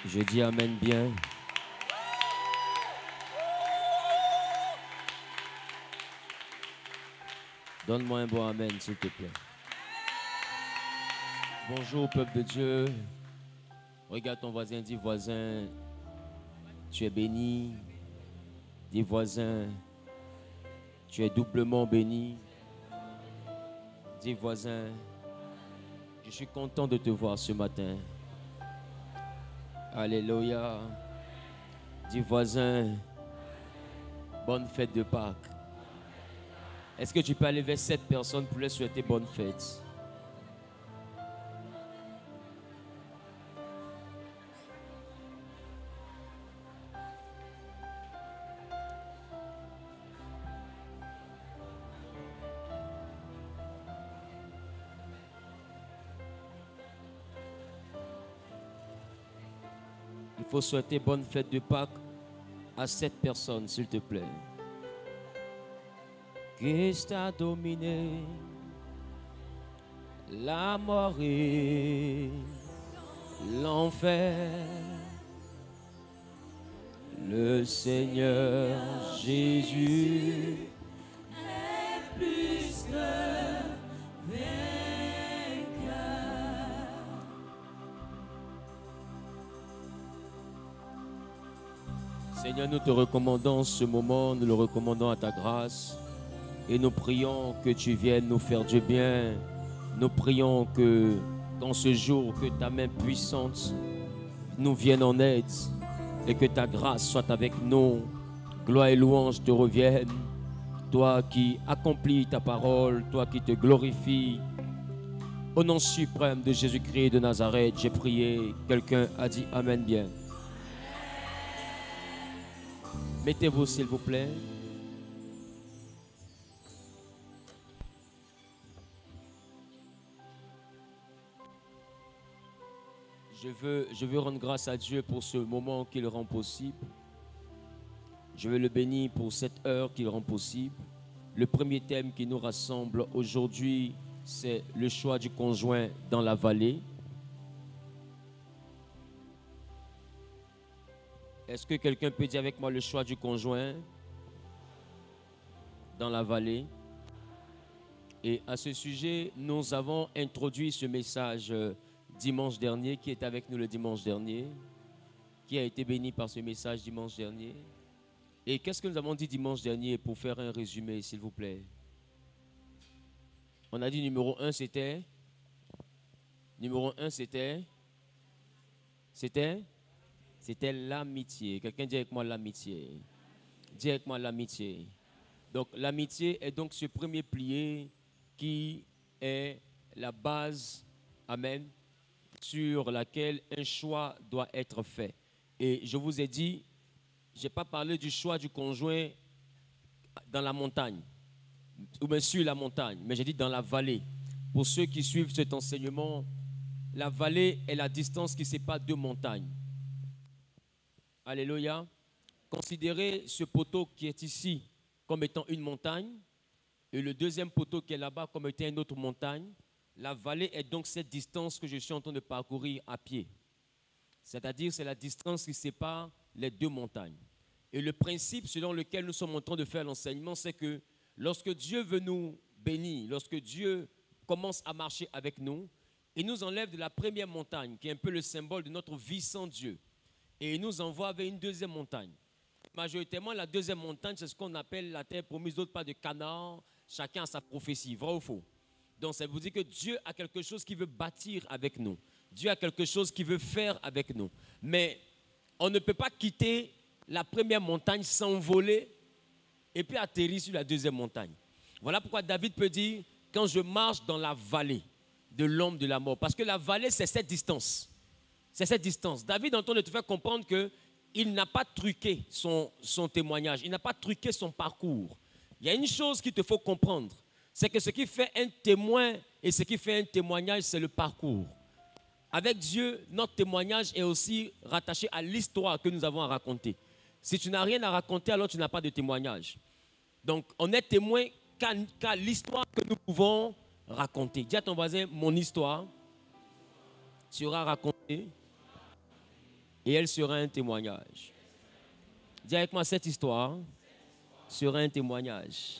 Je dis amen bien. Donne-moi un bon amen, s'il te plaît. Bonjour, peuple de Dieu. Regarde ton voisin, dis voisin, tu es béni. Dis voisin, tu es doublement béni. Dis voisin, je suis content de te voir ce matin. Alléluia. Dis voisin, bonne fête de Pâques. Est-ce que tu peux aller vers 7 personnes pour leur souhaiter bonne fête? Il faut souhaiter bonne fête de Pâques à 7 personnes, s'il te plaît. Christ a dominé la mort et l'enfer. Le Seigneur Jésus est plus que vainqueur. Seigneur, nous te recommandons ce moment, nous le recommandons à ta grâce. Et nous prions que tu viennes nous faire du bien. Nous prions que dans ce jour, que ta main puissante nous vienne en aide et que ta grâce soit avec nous. Gloire et louange te reviennent. Toi qui accomplis ta parole, toi qui te glorifies. Au nom suprême de Jésus-Christ de Nazareth, j'ai prié. Quelqu'un a dit amen bien. Mettez-vous s'il vous plaît. Je veux rendre grâce à Dieu pour ce moment qu'il rend possible. Je veux le bénir pour cette heure qu'il rend possible. Le premier thème qui nous rassemble aujourd'hui, c'est le choix du conjoint dans la vallée. Est-ce que quelqu'un peut dire avec moi le choix du conjoint dans la vallée? Et à ce sujet, nous avons introduit ce message dimanche dernier. Qui est avec nous le dimanche dernier? Qui a été béni par ce message dimanche dernier? Et qu'est-ce que nous avons dit dimanche dernier pour faire un résumé, s'il vous plaît? On a dit numéro 1, c'était? Numéro 1, c'était? C'était l'amitié. Quelqu'un dit avec moi l'amitié. Dis avec moi l'amitié. Donc l'amitié est donc ce premier pilier qui est la base, amen, sur laquelle un choix doit être fait. Et je vous ai dit, je n'ai pas parlé du choix du conjoint dans la montagne, ou bien sur la montagne, mais j'ai dit dans la vallée. Pour ceux qui suivent cet enseignement, la vallée est la distance qui sépare deux montagnes. Alléluia. Considérez ce poteau qui est ici comme étant une montagne et le deuxième poteau qui est là-bas comme étant une autre montagne. La vallée est donc cette distance que je suis en train de parcourir à pied. C'est-à-dire c'est la distance qui sépare les deux montagnes. Et le principe selon lequel nous sommes en train de faire l'enseignement, c'est que lorsque Dieu veut nous bénir, lorsque Dieu commence à marcher avec nous, il nous enlève de la première montagne, qui est un peu le symbole de notre vie sans Dieu, et il nous envoie vers une deuxième montagne. Majoritairement, la deuxième montagne, c'est ce qu'on appelle la terre promise, d'autres pas de Canaan, chacun a sa prophétie, vrai ou faux? Donc ça vous dit que Dieu a quelque chose qu'il veut bâtir avec nous. Dieu a quelque chose qu'il veut faire avec nous. Mais on ne peut pas quitter la première montagne, s'envoler et puis atterrir sur la deuxième montagne. Voilà pourquoi David peut dire, quand je marche dans la vallée de l'ombre de la mort. Parce que la vallée, c'est cette distance. C'est cette distance. David est en train de te faire comprendre qu'il n'a pas truqué son témoignage. Il n'a pas truqué son parcours. Il y a une chose qu'il te faut comprendre. C'est que ce qui fait un témoin et ce qui fait un témoignage, c'est le parcours. Avec Dieu, notre témoignage est aussi rattaché à l'histoire que nous avons à raconter. Si tu n'as rien à raconter, alors tu n'as pas de témoignage. Donc, on est témoin qu'à l'histoire que nous pouvons raconter. Dis à ton voisin, mon histoire sera racontée Et elle sera un témoignage. Dis avec moi, cette histoire sera un témoignage.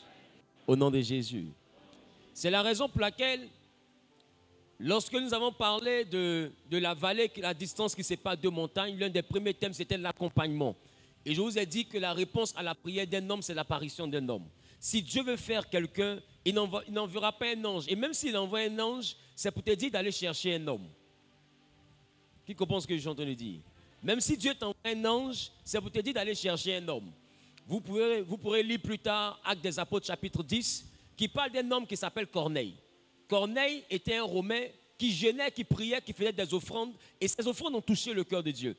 Au nom de Jésus. C'est la raison pour laquelle, lorsque nous avons parlé de la vallée, la distance qui sépare deux montagnes, l'un des premiers thèmes, c'était l'accompagnement. Et je vous ai dit que la réponse à la prière d'un homme, c'est l'apparition d'un homme. Si Dieu veut faire quelqu'un, il n'enverra pas un ange. Et même s'il envoie un ange, c'est pour te dire d'aller chercher un homme. Qui comprend ce que je suis en train de dire? Même si Dieu t'envoie un ange, c'est pour te dire d'aller chercher un homme. Vous pourrez lire plus tard Actes des Apôtres chapitre 10, qui parle d'un homme qui s'appelle Corneille. Corneille était un Romain qui jeûnait, qui priait, qui faisait des offrandes, et ces offrandes ont touché le cœur de Dieu.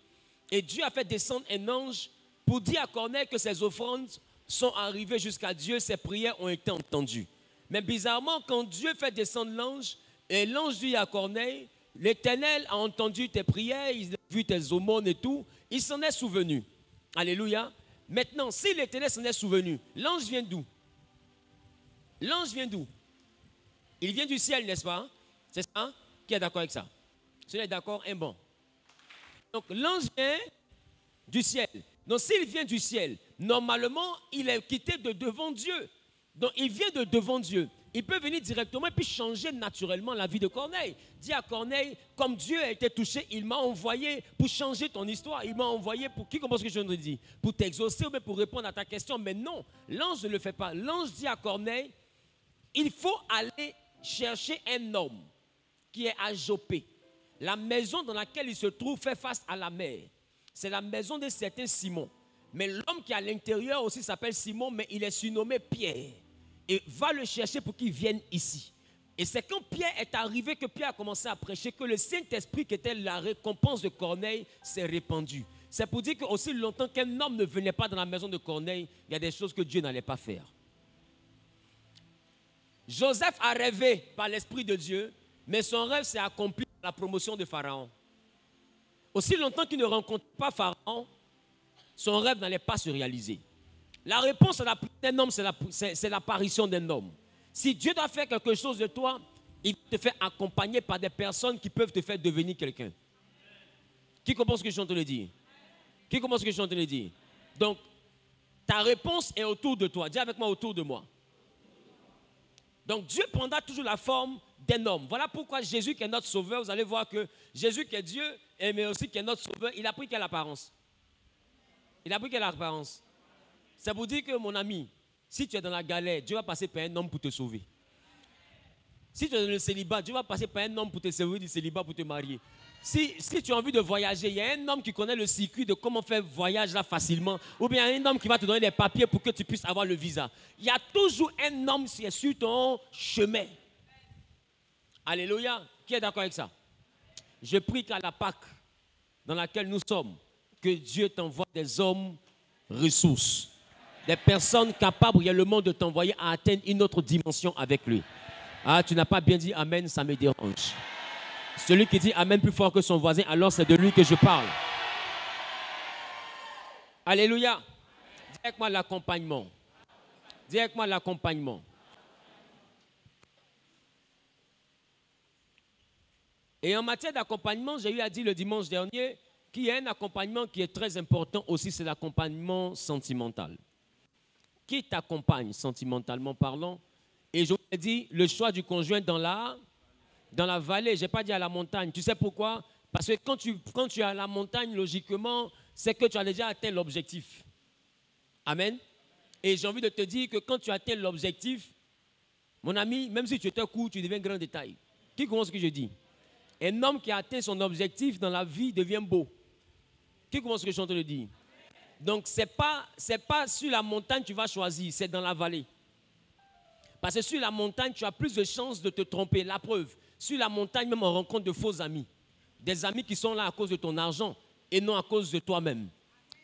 Et Dieu a fait descendre un ange pour dire à Corneille que ses offrandes sont arrivées jusqu'à Dieu, ses prières ont été entendues. Mais bizarrement, quand Dieu fait descendre l'ange, et l'ange dit à Corneille, l'Éternel a entendu tes prières, il a vu tes aumônes et tout, il s'en est souvenu. Alléluia. Maintenant, si l'Éternel s'en est souvenu, l'ange vient d'où? L'ange vient d'où? Il vient du ciel, n'est-ce pas? C'est ça? Hein? Qui est d'accord avec ça? Si vous êtes d'accord, un bon. Donc, l'ange vient du ciel. Donc, s'il vient du ciel, normalement, il est quitté de devant Dieu. Donc, il vient de devant Dieu. Il peut venir directement et puis changer naturellement la vie de Corneille. Dis à Corneille, comme Dieu a été touché, il m'a envoyé pour changer ton histoire. Il m'a envoyé pour, qui comprend ce que je viens de dire? Pour t'exaucer ou bien pour répondre à ta question. Mais non, l'ange ne le fait pas. L'ange dit à Corneille, il faut aller chercher un homme qui est à Jopé. La maison dans laquelle il se trouve fait face à la mer. C'est la maison de certain Simon. Mais l'homme qui est à l'intérieur aussi s'appelle Simon, mais il est surnommé Pierre. Et va le chercher pour qu'il vienne ici. Et c'est quand Pierre est arrivé que Pierre a commencé à prêcher que le Saint-Esprit qui était la récompense de Corneille s'est répandu. C'est pour dire qu'aussi longtemps qu'un homme ne venait pas dans la maison de Corneille, il y a des choses que Dieu n'allait pas faire. Joseph a rêvé par l'Esprit de Dieu, mais son rêve s'est accompli par la promotion de Pharaon. Aussi longtemps qu'il ne rencontre pas Pharaon, son rêve n'allait pas se réaliser. La réponse à la prière d'un homme, c'est l'apparition d'un homme. Si Dieu doit faire quelque chose de toi, il te fait accompagner par des personnes qui peuvent te faire devenir quelqu'un. Qui comprend ce que je suis en train de dire? Qui comprend ce que je suis en train de dire? Donc, ta réponse est autour de toi. Dis avec moi, autour de moi. Donc, Dieu prendra toujours la forme d'un homme. Voilà pourquoi Jésus, qui est notre sauveur, vous allez voir que Jésus, qui est Dieu, mais aussi qui est notre sauveur, il a pris quelle apparence? Il a pris quelle apparence? Ça vous dit que, mon ami, si tu es dans la galère, Dieu va passer par un homme pour te sauver. Si tu es dans le célibat, Dieu va passer par un homme pour te sauver du célibat, pour te marier. Si tu as envie de voyager, il y a un homme qui connaît le circuit de comment faire voyage là facilement. Ou bien un homme qui va te donner des papiers pour que tu puisses avoir le visa. Il y a toujours un homme qui est sur ton chemin. Alléluia. Qui est d'accord avec ça? Je prie qu'à la Pâque dans laquelle nous sommes, que Dieu t'envoie des hommes ressources. Des personnes capables réellement de t'envoyer à atteindre une autre dimension avec lui. Ah, tu n'as pas bien dit Amen, ça me dérange. Celui qui dit Amen plus fort que son voisin, alors c'est de lui que je parle. Alléluia. Dis avec moi l'accompagnement. Dis avec moi l'accompagnement. Et en matière d'accompagnement, j'ai eu à dire le dimanche dernier qu'il y a un accompagnement qui est très important aussi, c'est l'accompagnement sentimental. Qui t'accompagne sentimentalement parlant? Et je vous ai dit, le choix du conjoint dans la vallée, je n'ai pas dit à la montagne. Tu sais pourquoi? Parce que quand tu es à la montagne, logiquement, c'est que tu as déjà atteint l'objectif. Amen. Et j'ai envie de te dire que quand tu atteins l'objectif, mon ami, même si tu étais court, tu deviens grand détail. Qui comprend ce que je dis? Un homme qui a atteint son objectif dans la vie devient beau. Qui comprend ce que je suis en train de dire? Donc, ce n'est pas sur la montagne que tu vas choisir, c'est dans la vallée. Parce que sur la montagne, tu as plus de chances de te tromper. La preuve, sur la montagne, même on rencontre de faux amis. Des amis qui sont là à cause de ton argent et non à cause de toi-même.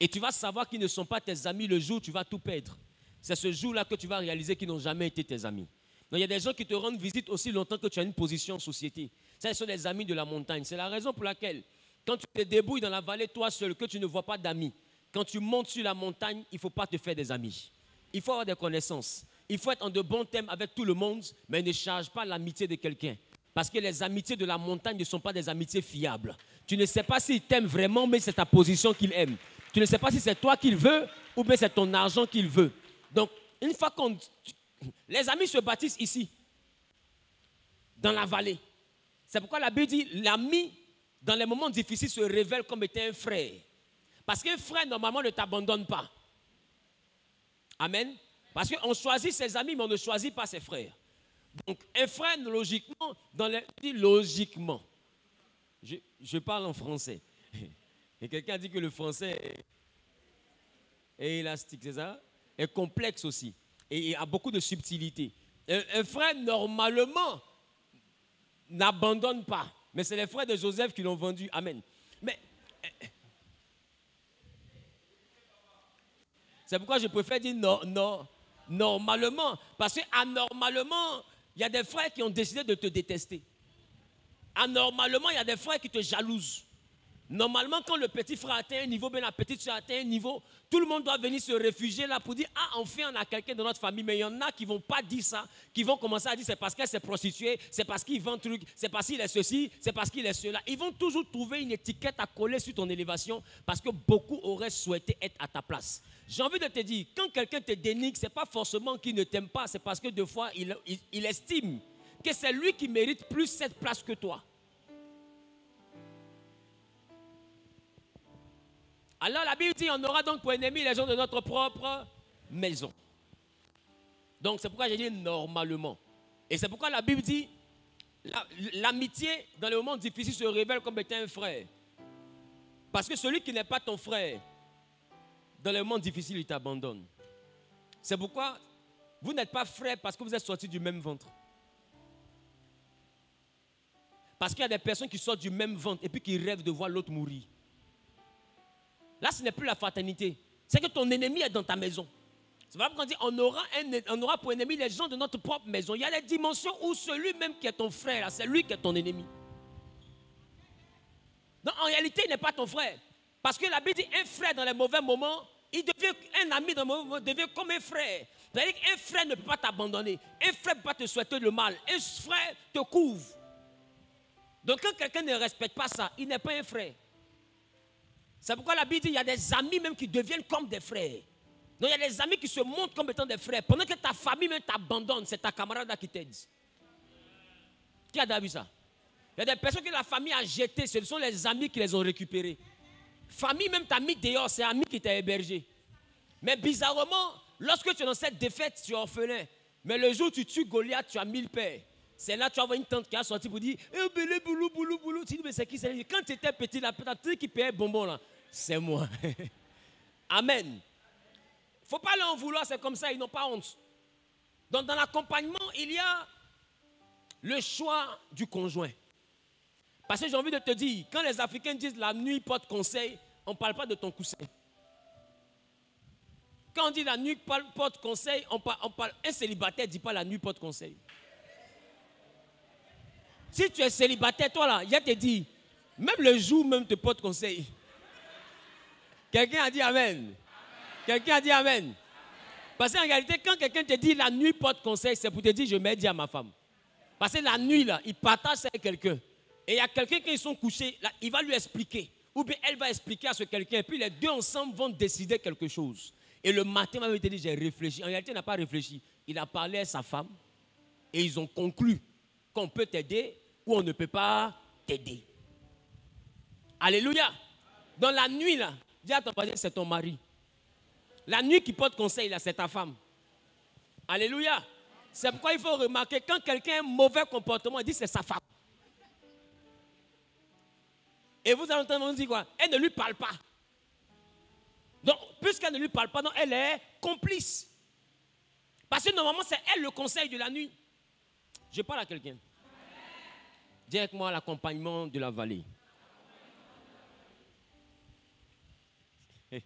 Et tu vas savoir qu'ils ne sont pas tes amis le jour où tu vas tout perdre. C'est ce jour-là que tu vas réaliser qu'ils n'ont jamais été tes amis. Donc, il y a des gens qui te rendent visite aussi longtemps que tu as une position en société. Ça, ce sont des amis de la montagne. C'est la raison pour laquelle, quand tu te débrouilles dans la vallée, toi seul, que tu ne vois pas d'amis, quand tu montes sur la montagne, il ne faut pas te faire des amis. Il faut avoir des connaissances. Il faut être en de bons thèmes avec tout le monde, mais ne charge pas l'amitié de quelqu'un. Parce que les amitiés de la montagne ne sont pas des amitiés fiables. Tu ne sais pas s'il t'aime vraiment, mais c'est ta position qu'il aime. Tu ne sais pas si c'est toi qu'il veut ou bien c'est ton argent qu'il veut. Donc, une fois qu'on... Les amis se bâtissent ici, dans la vallée. C'est pourquoi la Bible dit, l'ami, dans les moments difficiles, se révèle comme étant un frère. Parce qu'un frère, normalement, ne t'abandonne pas. Amen. Parce qu'on choisit ses amis, mais on ne choisit pas ses frères. Donc, un frère, logiquement, logiquement, je parle en français. Et quelqu'un a dit que le français est élastique, c'est ça? Est complexe aussi. Et il y a beaucoup de subtilité. Un frère, normalement, n'abandonne pas. Mais c'est les frères de Joseph qui l'ont vendu. Amen. Mais c'est pourquoi je préfère dire normalement. Parce qu'anormalement, il y a des frères qui ont décidé de te détester. Anormalement, il y a des frères qui te jalousent. Normalement, quand le petit frère atteint un niveau, bien la petite soeur atteint un niveau, tout le monde doit venir se réfugier là pour dire « Ah, enfin, on a quelqu'un dans notre famille. » Mais il y en a qui ne vont pas dire ça, qui vont commencer à dire « C'est parce qu'elle s'est prostituée, c'est parce qu'il vend truc, c'est parce qu'il est ceci, c'est parce qu'il est cela. » Ils vont toujours trouver une étiquette à coller sur ton élévation parce que beaucoup auraient souhaité être à ta place. J'ai envie de te dire, quand quelqu'un te dénigre, ce n'est pas forcément qu'il ne t'aime pas, c'est parce que des fois, il estime que c'est lui qui mérite plus cette place que toi. Alors la Bible dit, on aura donc pour ennemis les gens de notre propre maison. Donc c'est pourquoi j'ai dit normalement. Et c'est pourquoi la Bible dit, l'amitié dans les moments difficiles se révèle comme étant un frère. Parce que celui qui n'est pas ton frère, dans les moments difficiles, il t'abandonne. C'est pourquoi vous n'êtes pas frères parce que vous êtes sortis du même ventre. Parce qu'il y a des personnes qui sortent du même ventre et puis qui rêvent de voir l'autre mourir. Là, ce n'est plus la fraternité. C'est que ton ennemi est dans ta maison. C'est vrai qu'on dit on aura pour ennemi les gens de notre propre maison. Il y a des dimensions où celui même qui est ton frère, c'est lui qui est ton ennemi. Donc en réalité, il n'est pas ton frère. Parce que la Bible dit un frère dans les mauvais moments, il devient un ami dans les mauvais moments, devient comme un frère. C'est-à-dire qu'un frère ne peut pas t'abandonner. Un frère ne peut pas te souhaiter le mal. Un frère te couvre. Donc quand quelqu'un ne respecte pas ça, il n'est pas un frère. C'est pourquoi la Bible dit qu'il y a des amis même qui deviennent comme des frères. Donc il y a des amis qui se montrent comme étant des frères. Pendant que ta famille même t'abandonne, c'est ta camarade qui t'aide. Qui a déjà vu ça? Il y a des personnes que la famille a jetées, ce sont les amis qui les ont récupérées. Famille même t'a mis dehors, c'est ami qui t'a hébergé. Mais bizarrement, lorsque tu es dans cette défaite, tu es orphelin. Mais le jour où tu tues Goliath, tu as 1000 pères. C'est là que tu vas voir une tante qui a sorti pour dire boulou. Tu dis, mais c'est qui? Quand tu étais petit, la petite qui payait bonbon là, c'est moi. Amen. Il ne faut pas leur en vouloir, c'est comme ça, ils n'ont pas honte. Donc dans l'accompagnement, il y a le choix du conjoint. Parce que j'ai envie de te dire, quand les Africains disent la nuit porte conseil, on ne parle pas de ton coussin. Quand on dit la nuit porte conseil, on parle, un célibataire ne dit pas la nuit porte conseil. Si tu es célibataire, toi là, il y a te dit, même le jour même te porte conseil. Quelqu'un a dit amen. Quelqu'un a dit amen. Amen. Parce qu'en réalité, quand quelqu'un te dit la nuit porte conseil, c'est pour te dire je m'ai dit à ma femme. Parce que la nuit là, il partage ça avec quelqu'un. Et il y a quelqu'un qui sont couchés, là, il va lui expliquer. Ou bien elle va expliquer à ce quelqu'un. Et puis les deux ensemble vont décider quelque chose. Et le matin, il va te dire j'ai réfléchi. En réalité, il n'a pas réfléchi. Il a parlé à sa femme. Et ils ont conclu qu'on peut t'aider ou on ne peut pas t'aider. Alléluia. Dans la nuit là, dis à ton voisin, c'est ton mari. La nuit qui porte conseil là, c'est ta femme. Alléluia. C'est pourquoi il faut remarquer, quand quelqu'un a un mauvais comportement, il dit c'est sa femme. Et vous allez entendre dire quoi? Elle ne lui parle pas. Donc, puisqu'elle ne lui parle pas, donc elle est complice. Parce que normalement, c'est elle le conseil de la nuit. Je parle à quelqu'un. Dis avec moi l'accompagnement de la vallée. Il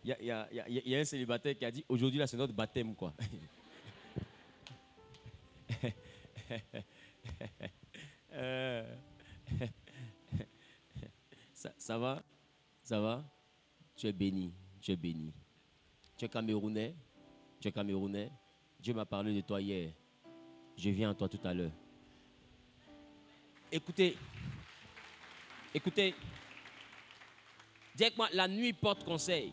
y a un célibataire qui a dit aujourd'hui là c'est notre baptême quoi. Ça va? Ça va? Tu es béni. Tu es béni. Tu es Camerounais. Tu es Camerounais. Dieu m'a parlé de toi hier. Je viens à toi tout à l'heure. Écoutez. Écoutez. Dites-moi, la nuit porte conseil.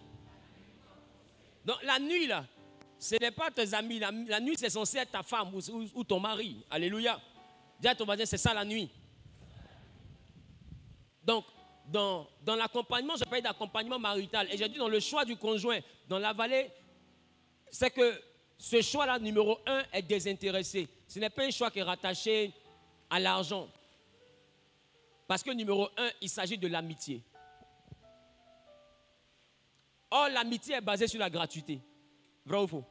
Donc la nuit là, ce n'est pas tes amis. La nuit c'est censé être ta femme ou ton mari. Alléluia. Dis à ton voisin, c'est ça la nuit. Donc, dans l'accompagnement, je parle d'accompagnement marital. Et j'ai dit dans le choix du conjoint, dans la vallée, c'est que ce choix-là, numéro 1, est désintéressé. Ce n'est pas un choix qui est rattaché à l'argent. Parce que numéro 1, il s'agit de l'amitié. Or, l'amitié est basée sur la gratuité. Vrai ou faux?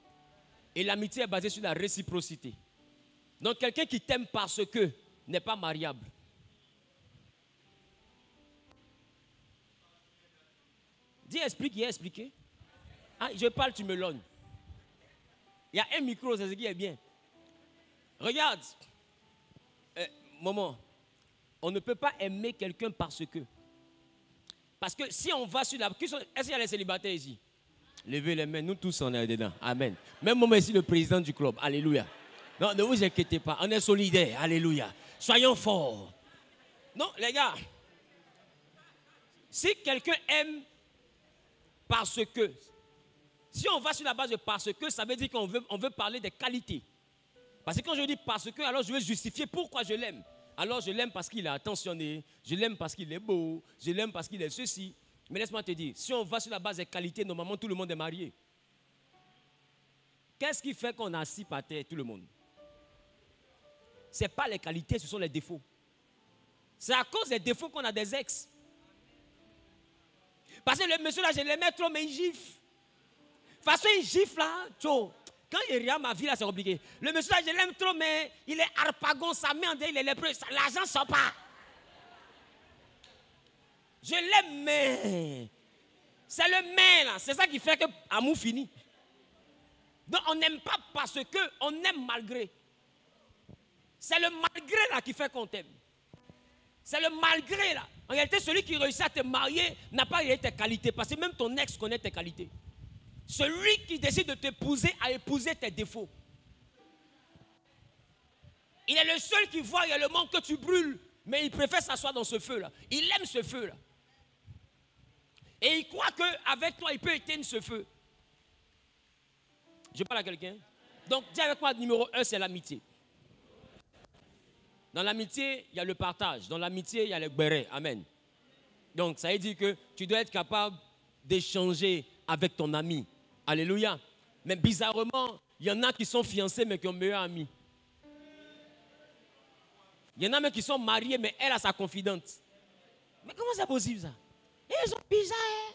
Et l'amitié est basée sur la réciprocité. Donc, quelqu'un qui t'aime parce que n'est pas mariable. Dis, explique, il a expliqué. Ah, je parle, tu me lognes. Il y a un micro, c'est ce qui est bien. Regarde. Maman, on ne peut pas aimer quelqu'un parce que. Parce que si on va sur la... Est-ce qu'il y a les célibataires ici? Levez les mains, nous tous on est dedans. Amen. Même moi ici, le président du club. Alléluia. Non, ne vous inquiétez pas, on est solidaires. Alléluia. Soyons forts. Non, les gars. Si quelqu'un aime parce que, si on va sur la base de parce que, ça veut dire qu'on veut parler des qualités. Parce que quand je dis parce que, alors je veux justifier pourquoi je l'aime. Alors je l'aime parce qu'il est attentionné, je l'aime parce qu'il est beau, je l'aime parce qu'il est ceci. Mais laisse-moi te dire, si on va sur la base des qualités, normalement tout le monde est marié. Qu'est-ce qui fait qu'on a assis par terre tout le monde? Ce n'est pas les qualités, ce sont les défauts. C'est à cause des défauts qu'on a des ex. Parce que le monsieur là, je l'aimais trop, mais il gifle. De toute façon, il gifle là, tcho. Quand il regarde ma vie là, c'est compliqué. Le monsieur là, je l'aime trop, mais il est harpagon, sa main, il est lépreux, l'argent ne sort pas. Je l'aime, mais c'est le mais là. C'est ça qui fait que l'amour finit. Donc on n'aime pas parce que, on aime malgré. C'est le malgré là qui fait qu'on t'aime. C'est le malgré là. En réalité, celui qui réussit à te marier n'a pas tes qualités. Parce que même ton ex connaît tes qualités. Celui qui décide de t'épouser a épousé tes défauts. Il est le seul qui voit réellement que tu brûles. Mais il préfère s'asseoir dans ce feu-là. Il aime ce feu-là. Et il croit qu'avec toi, il peut éteindre ce feu. Je parle à quelqu'un. Donc, dis avec moi, numéro 1, c'est l'amitié. Dans l'amitié, il y a le partage. Dans l'amitié, il y a le béret. Amen. Donc, ça veut dire que tu dois être capable d'échanger avec ton ami. Alléluia. Mais bizarrement, il y en a qui sont fiancés, mais qui ont meilleur ami. Il y en a même qui sont mariés, mais elle a sa confidente. Mais comment c'est possible ça? Ils sont bizarres.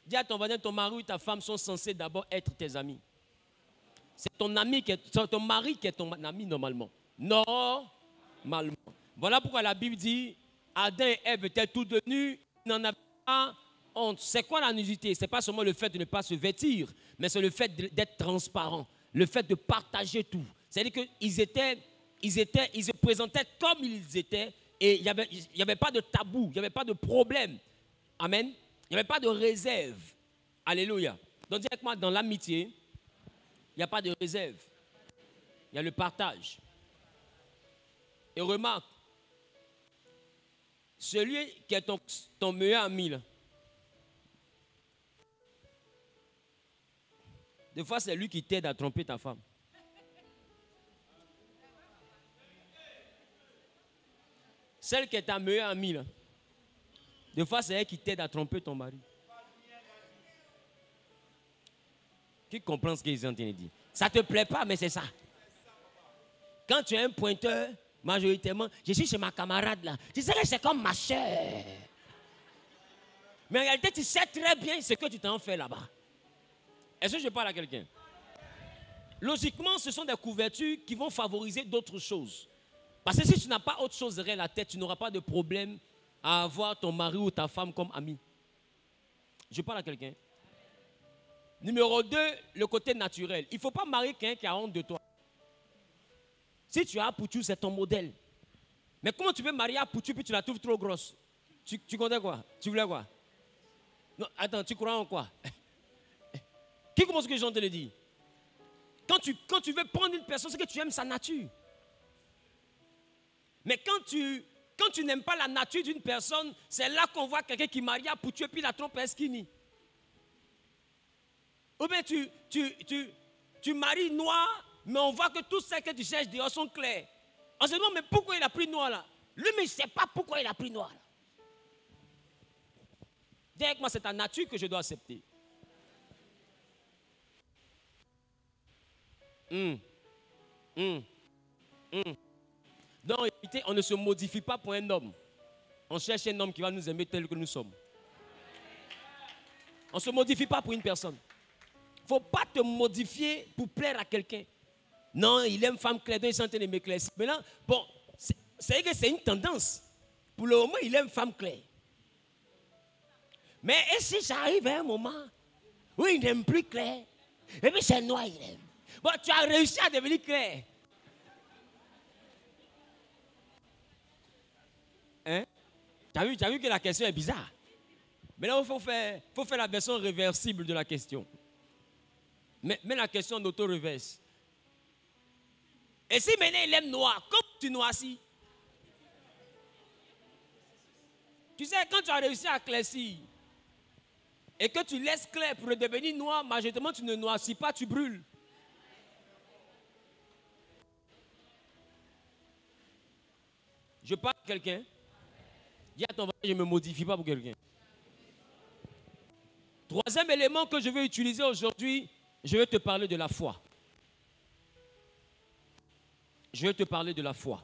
Dis à ton voisin, ton mari ou ta femme sont censés d'abord être tes amis. C'est ton ami c'est ton mari qui est ton ami normalement. Normalement. Voilà pourquoi la Bible dit, Adam et Ève étaient tous nus, ils n'en avaient pas honte. C'est quoi la nudité? Ce n'est pas seulement le fait de ne pas se vêtir, mais c'est le fait d'être transparent, le fait de partager tout. C'est-à-dire qu'ils se présentaient comme ils étaient et il n'y avait pas de tabou, il n'y avait pas de problème. Amen. Il n'y avait pas de réserve. Alléluia. Donc dis avec moi, dans l'amitié, il n'y a pas de réserve. Il y a le partage. Et remarque, celui qui est ton meilleur ami, là, des fois, c'est lui qui t'aide à tromper ta femme. Celle qui est ta meilleure amie, là, des fois, c'est elle qui t'aide à tromper ton mari. Qui comprend ce qu'ils sont en train de dire? Ça ne te plaît pas, mais c'est ça. Quand tu es un pointeur, majoritairement, je suis chez ma camarade là. Tu sais que c'est comme ma chère. Mais en réalité, tu sais très bien ce que tu t'en fais là-bas. Est-ce que je parle à quelqu'un? Logiquement, ce sont des couvertures qui vont favoriser d'autres choses. Parce que si tu n'as pas autre chose derrière la tête, tu n'auras pas de problème à avoir ton mari ou ta femme comme ami. Je parle à quelqu'un. Numéro 2, le côté naturel. Il ne faut pas marier quelqu'un qui a honte de toi. Si tu as Poutou, c'est ton modèle. Mais comment tu peux marier à Poutou puis tu la trouves trop grosse? Tu comptais quoi? Tu voulais quoi? Non, attends, tu crois en quoi? Qui commence ce que je te le dis? Quand tu veux prendre une personne, c'est que tu aimes sa nature. Mais quand tu n'aimes pas la nature d'une personne, c'est là qu'on voit quelqu'un qui marie pour tuer puis la trompe est skinny. Ou bien tu maries noir, mais on voit que tous ceux que tu cherches dehors sont clairs. On se demande, mais pourquoi il a pris noir là? Lui, mais il ne sait pas pourquoi il a pris noir là. Dis avec moi, c'est ta nature que je dois accepter. Donc, écoutez, on ne se modifie pas pour un homme. On cherche un homme qui va nous aimer tel que nous sommes. On ne se modifie pas pour une personne. Il ne faut pas te modifier pour plaire à quelqu'un. Non, il aime femme claire, donc il est en train de m'éclaircir. Maintenant, bon, c'est que c'est une tendance. Pour le moment, il aime femme claire. Mais et si j'arrive à un moment où il n'aime plus clair, et puis c'est noir, il aime. Bon, tu as réussi à devenir clair. Hein? Tu as vu que la question est bizarre. Mais là, il faut faire la version réversible de la question. Mais la question d'auto-reverse. Et si maintenant il aime noir, comme tu noircis? Tu sais, quand tu as réussi à éclaircir et que tu laisses clair pour devenir noir, majoritairement tu ne noircis pas, tu brûles. Je parle à quelqu'un. Dis à ton voisin, je ne me modifie pas pour quelqu'un. Troisième élément que je vais utiliser aujourd'hui, je vais te parler de la foi. Je vais te parler de la foi.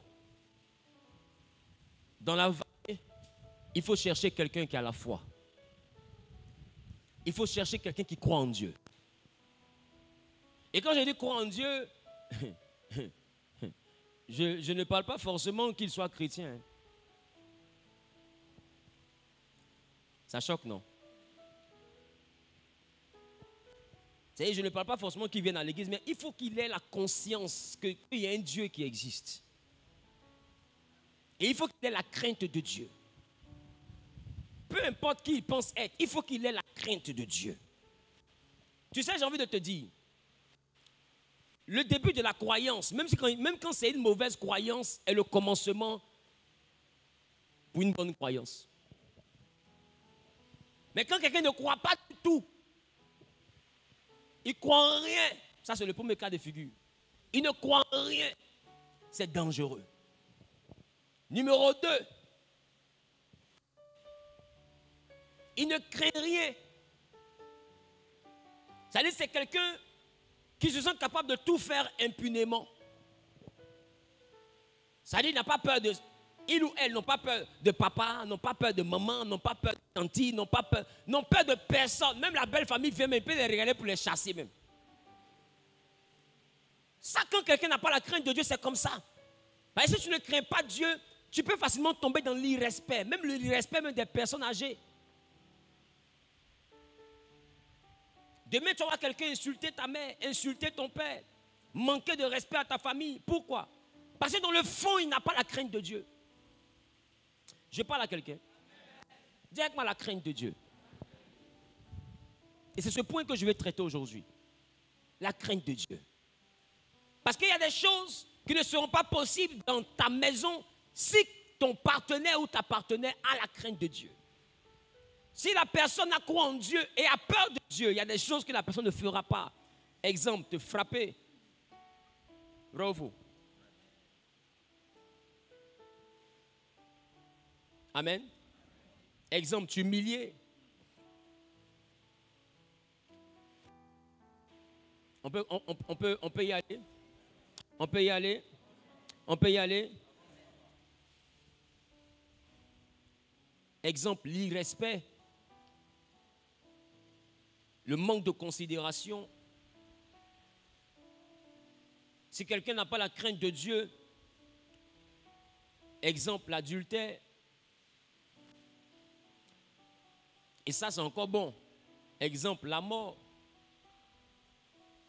Dans la vallée, il faut chercher quelqu'un qui a la foi. Il faut chercher quelqu'un qui croit en Dieu. Et quand je dis croire en Dieu, je ne parle pas forcément qu'il soit chrétien. Ça choque, non? C'est-à-dire, je ne parle pas forcément qu'il vienne à l'église, mais il faut qu'il ait la conscience qu'il y a un Dieu qui existe. Et il faut qu'il ait la crainte de Dieu. Peu importe qui il pense être, il faut qu'il ait la crainte de Dieu. Tu sais, j'ai envie de te dire, le début de la croyance, même quand c'est une mauvaise croyance, est le commencement pour une bonne croyance. Mais quand quelqu'un ne croit pas du tout, il ne croit en rien, ça c'est le premier cas de figure. Il ne croit en rien, c'est dangereux. Numéro 2, il ne craint rien. C'est-à-dire c'est quelqu'un qui se sent capable de tout faire impunément. C'est-à-dire il n'a pas peur de... Il ou elle n'ont pas peur de papa, n'ont pas peur de maman, n'ont pas peur de tante, n'ont peur de personne. Même la belle famille vient, mais il peut les regarder pour les chasser même. Ça, quand quelqu'un n'a pas la crainte de Dieu, c'est comme ça. Parce que si tu ne crains pas Dieu, tu peux facilement tomber dans l'irrespect, même l'irrespect même des personnes âgées. Demain, tu vas voir quelqu'un insulter ta mère, insulter ton père, manquer de respect à ta famille. Pourquoi? Parce que dans le fond, il n'a pas la crainte de Dieu. Je parle à quelqu'un. Dis avec moi la crainte de Dieu. Et c'est ce point que je vais traiter aujourd'hui. La crainte de Dieu. Parce qu'il y a des choses qui ne seront pas possibles dans ta maison si ton partenaire ou ta partenaire a la crainte de Dieu. Si la personne a croit en Dieu et a peur de Dieu, il y a des choses que la personne ne fera pas. Exemple, te frapper. Bravo. Amen. Exemple, t'humilier. On peut y aller. On peut y aller. On peut y aller. Exemple, l'irrespect. Le manque de considération. Si quelqu'un n'a pas la crainte de Dieu, exemple, l'adultère. Et ça, c'est encore bon. Exemple, la mort.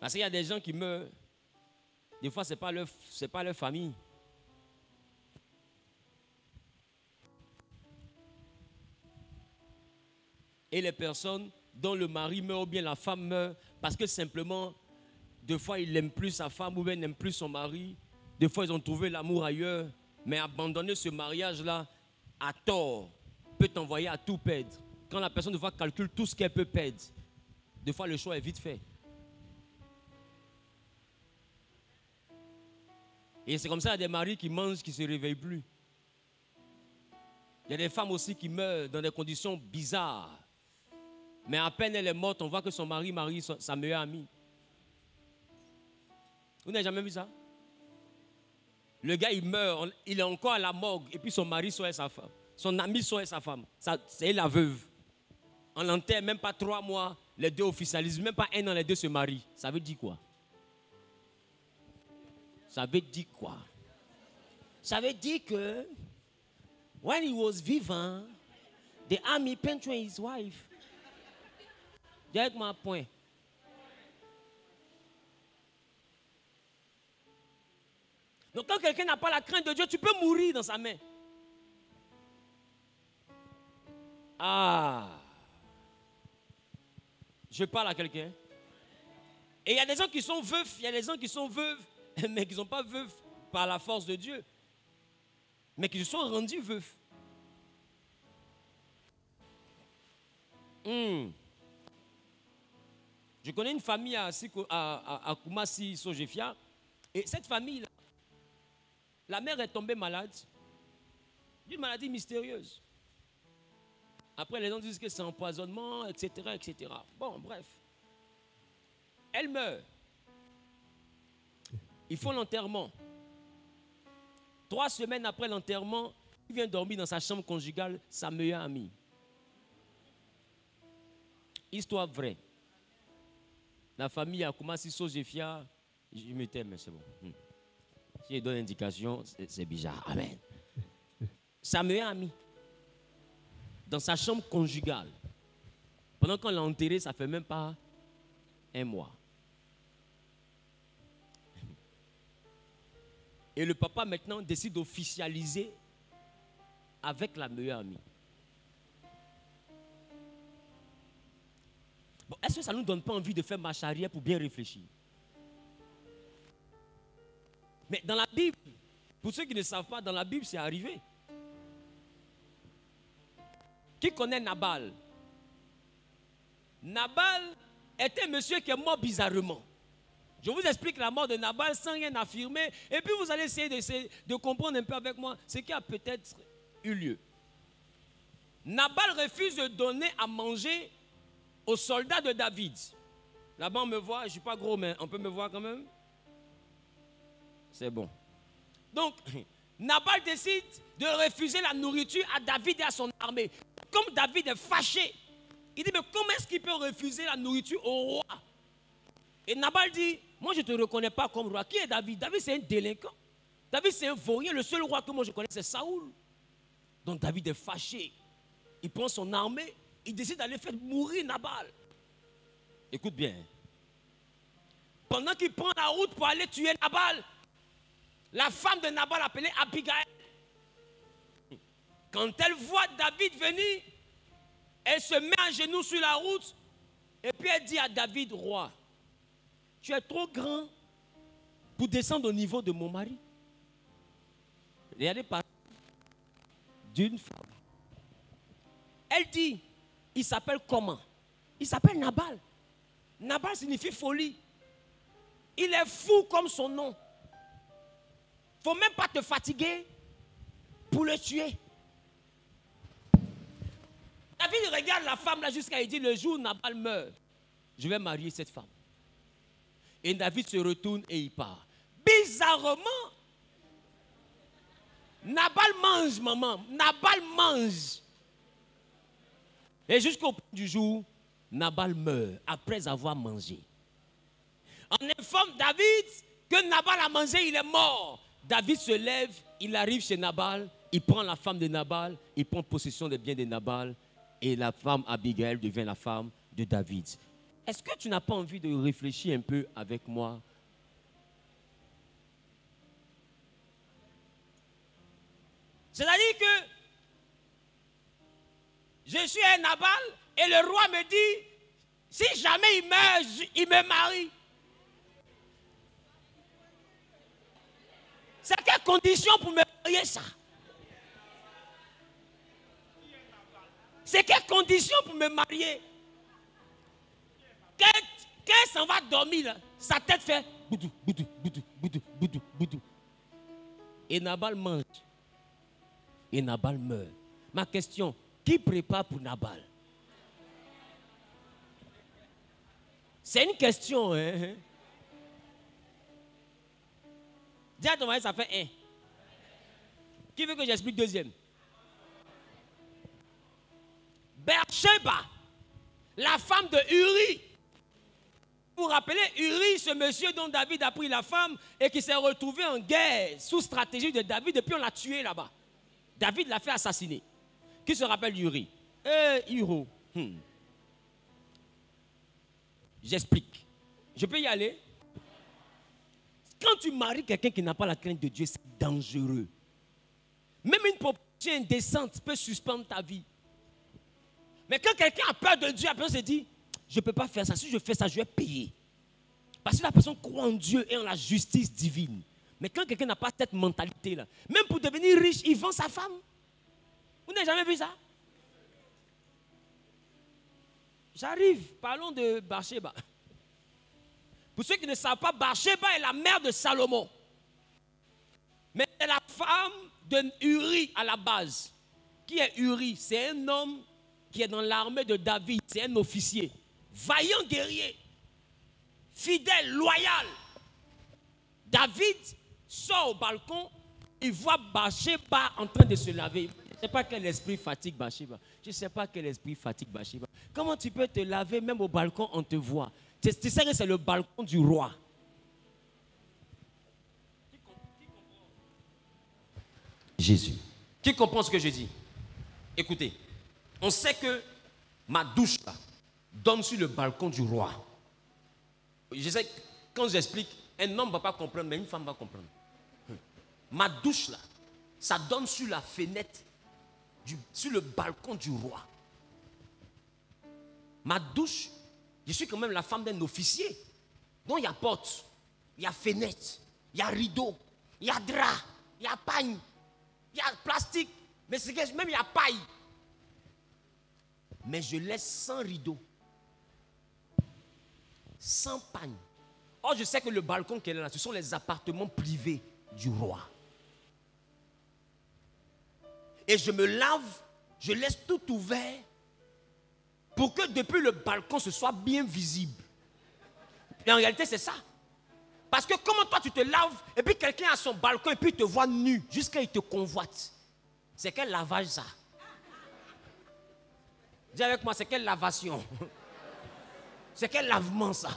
Parce qu'il y a des gens qui meurent. Des fois, ce n'est pas leur famille. Et les personnes dont le mari meurt ou bien la femme meurt parce que simplement, des fois, il n'aime plus sa femme ou bien n'aime plus son mari. Des fois, ils ont trouvé l'amour ailleurs. Mais abandonner ce mariage-là à tort peut t'envoyer à tout perdre. Quand la personne de fois calcule tout ce qu'elle peut perdre, des fois le choix est vite fait. Et c'est comme ça, il y a des maris qui mangent, qui ne se réveillent plus. Il y a des femmes aussi qui meurent dans des conditions bizarres. Mais à peine elle est morte, on voit que son mari marie sa meilleure amie. Vous n'avez jamais vu ça? Le gars, il meurt, il est encore à la morgue, et puis son mari soit sa femme. Son ami soit sa femme. C'est la veuve. On l'enterre même pas 3 mois, les deux officialisent, même pas 1 an, les deux se marient. Ça veut dire quoi? Ça veut dire quoi? Ça veut dire que, when he was vivant, the army penetrated his wife. Dites-moi un point. Donc quand quelqu'un n'a pas la crainte de Dieu, tu peux mourir dans sa main. Ah. Je parle à quelqu'un. Et il y a des gens qui sont veufs, il y a des gens qui sont veuves, mais qui ne sont pas veufs par la force de Dieu, mais qui se sont rendus veufs. Je connais une famille à Koumassi, Sojefia, et cette famille-là, la mère est tombée malade d'une maladie mystérieuse. Après, les gens disent que c'est empoisonnement, etc., etc. Bon, bref. Elle meurt. Ils font l'enterrement. 3 semaines après l'enterrement, il vient dormir dans sa chambre conjugale, sa meilleure amie. Histoire vraie. La famille a commencé à Sojefia. Je me tais, mais c'est bon. Si je donne l'indication, c'est bizarre. Amen. Sa meilleure amie. Dans sa chambre conjugale. Pendant qu'on l'a enterré, ça ne fait même pas 1 mois. Et le papa maintenant décide d'officialiser avec la meilleure amie. Bon, est-ce que ça ne nous donne pas envie de faire marche arrière pour bien réfléchir? Mais dans la Bible, pour ceux qui ne savent pas, dans la Bible, c'est arrivé. Qui connaît Nabal? Nabal était un monsieur qui est mort bizarrement. Je vous explique la mort de Nabal sans rien affirmer. Et puis vous allez essayer de comprendre un peu avec moi ce qui a peut-être eu lieu. Nabal refuse de donner à manger aux soldats de David. Là-bas on me voit, je ne suis pas gros mais on peut me voir quand même. C'est bon. Donc, Nabal décide de refuser la nourriture à David et à son armée. Comme David est fâché, il dit, mais comment est-ce qu'il peut refuser la nourriture au roi? Et Nabal dit, moi je ne te reconnais pas comme roi. Qui est David? David c'est un délinquant. David c'est un vaurien. Le seul roi que moi je connais c'est Saoul. Donc David est fâché. Il prend son armée, il décide d'aller faire mourir Nabal. Écoute bien. Pendant qu'il prend la route pour aller tuer Nabal, la femme de Nabal appelée Abigail, quand elle voit David venir, elle se met à genoux sur la route et puis elle dit à David, roi, tu es trop grand pour descendre au niveau de mon mari. Regardez par d'une femme. Elle dit, il s'appelle comment? Il s'appelle Nabal. Nabal signifie folie. Il est fou comme son nom. Il ne faut même pas te fatiguer pour le tuer. David regarde la femme là jusqu'à il dit, le jour où Nabal meurt, je vais marier cette femme. Et David se retourne et il part. Bizarrement, Nabal mange, maman. Nabal mange. Et jusqu'au point du jour, Nabal meurt après avoir mangé. On informe David que Nabal a mangé, il est mort. David se lève, il arrive chez Nabal, il prend la femme de Nabal, il prend possession des biens de Nabal et la femme Abigail devient la femme de David. Est-ce que tu n'as pas envie de réfléchir un peu avec moi? C'est-à-dire que je suis un Nabal et le roi me dit, si jamais il meurt, il me marie. C'est quelle condition pour me marier ça. C'est quelle condition pour me marier? Quand elle s'en va dormir, là, sa tête fait boudou, boudou, boudou, boudou, boudou, boudou. Et Nabal mange. Et Nabal meurt. Ma question, qui prépare pour Nabal? C'est une question, hein? Dis à ton mari, ça fait un. Qui veut que j'explique deuxième? Bathsheba, la femme de Uri. Vous vous rappelez, Uri, ce monsieur dont David a pris la femme et qui s'est retrouvé en guerre sous stratégie de David, et puis on l'a tué là-bas. David l'a fait assassiner. Qui se rappelle d'Uri? Hiro. J'explique. Je peux y aller? Quand tu maries quelqu'un qui n'a pas la crainte de Dieu, c'est dangereux. Même une proposition indécente peut suspendre ta vie. Mais quand quelqu'un a peur de Dieu, la personne se dit, je ne peux pas faire ça. Si je fais ça, je vais payer. Parce que la personne croit en Dieu et en la justice divine. Mais quand quelqu'un n'a pas cette mentalité-là, même pour devenir riche, il vend sa femme. Vous n'avez jamais vu ça? J'arrive. Parlons de Bathsheba. Pour ceux qui ne savent pas, Bathsheba est la mère de Salomon. Mais c'est la femme de Uri à la base. Qui est Uri? C'est un homme qui est dans l'armée de David. C'est un officier. Vaillant guerrier. Fidèle, loyal. David sort au balcon. Il voit Bathsheba en train de se laver. Je ne sais pas quel esprit fatigue Bathsheba. Je ne sais pas quel esprit fatigue Bathsheba. Comment tu peux te laver même au balcon, on te voit? Tu sais que c'est le balcon du roi. Qui comprend? Jésus. Qui comprend ce que je dis? Écoutez, on sait que ma douche là, donne sur le balcon du roi. Je sais que quand j'explique, un homme ne va pas comprendre, mais une femme va comprendre. Ma douche là, ça donne sur la fenêtre, sur le balcon du roi. Ma douche, je suis quand même la femme d'un officier. Donc il y a porte, il y a fenêtre, il y a rideau, il y a drap, il y a pagne, il y a plastique, mais c'est que même il y a paille. Mais je laisse sans rideau, sans pagne. Or je sais que le balcon qu'elle est là, ce sont les appartements privés du roi. Et je me lave, je laisse tout ouvert pour que depuis le balcon, ce soit bien visible. Et en réalité, c'est ça. Parce que comment toi, tu te laves, et puis quelqu'un a son balcon, et puis il te voit nu, jusqu'à il te convoite. C'est quel lavage ça? Dis avec moi, c'est quelle lavation? C'est quel lavement ça?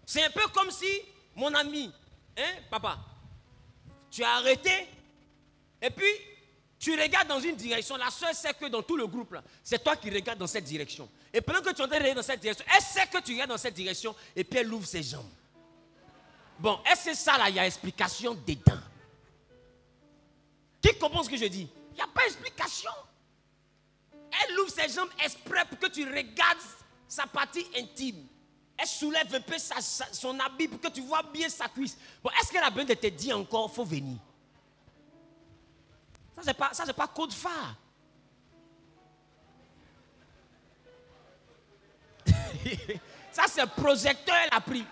C'est un peu comme si, mon ami, hein, papa, tu as arrêté, et puis tu regardes dans une direction. La soeur sait que dans tout le groupe, c'est toi qui regardes dans cette direction. Et pendant que tu es en train de regarder dans cette direction, elle sait que tu regardes dans cette direction, et puis elle ouvre ses jambes. Bon, est-ce que ça là, il y a explication dedans? Qui comprend ce que je dis? Il n'y a pas d'explication. Elle ouvre ses jambes exprès pour que tu regardes sa partie intime. Elle soulève un peu son habit pour que tu vois bien sa cuisse. Bon, est-ce qu'elle a besoin de te dire encore, il faut venir? Ça, c'est pas code phare. Ça, c'est projecteur, elle a pris.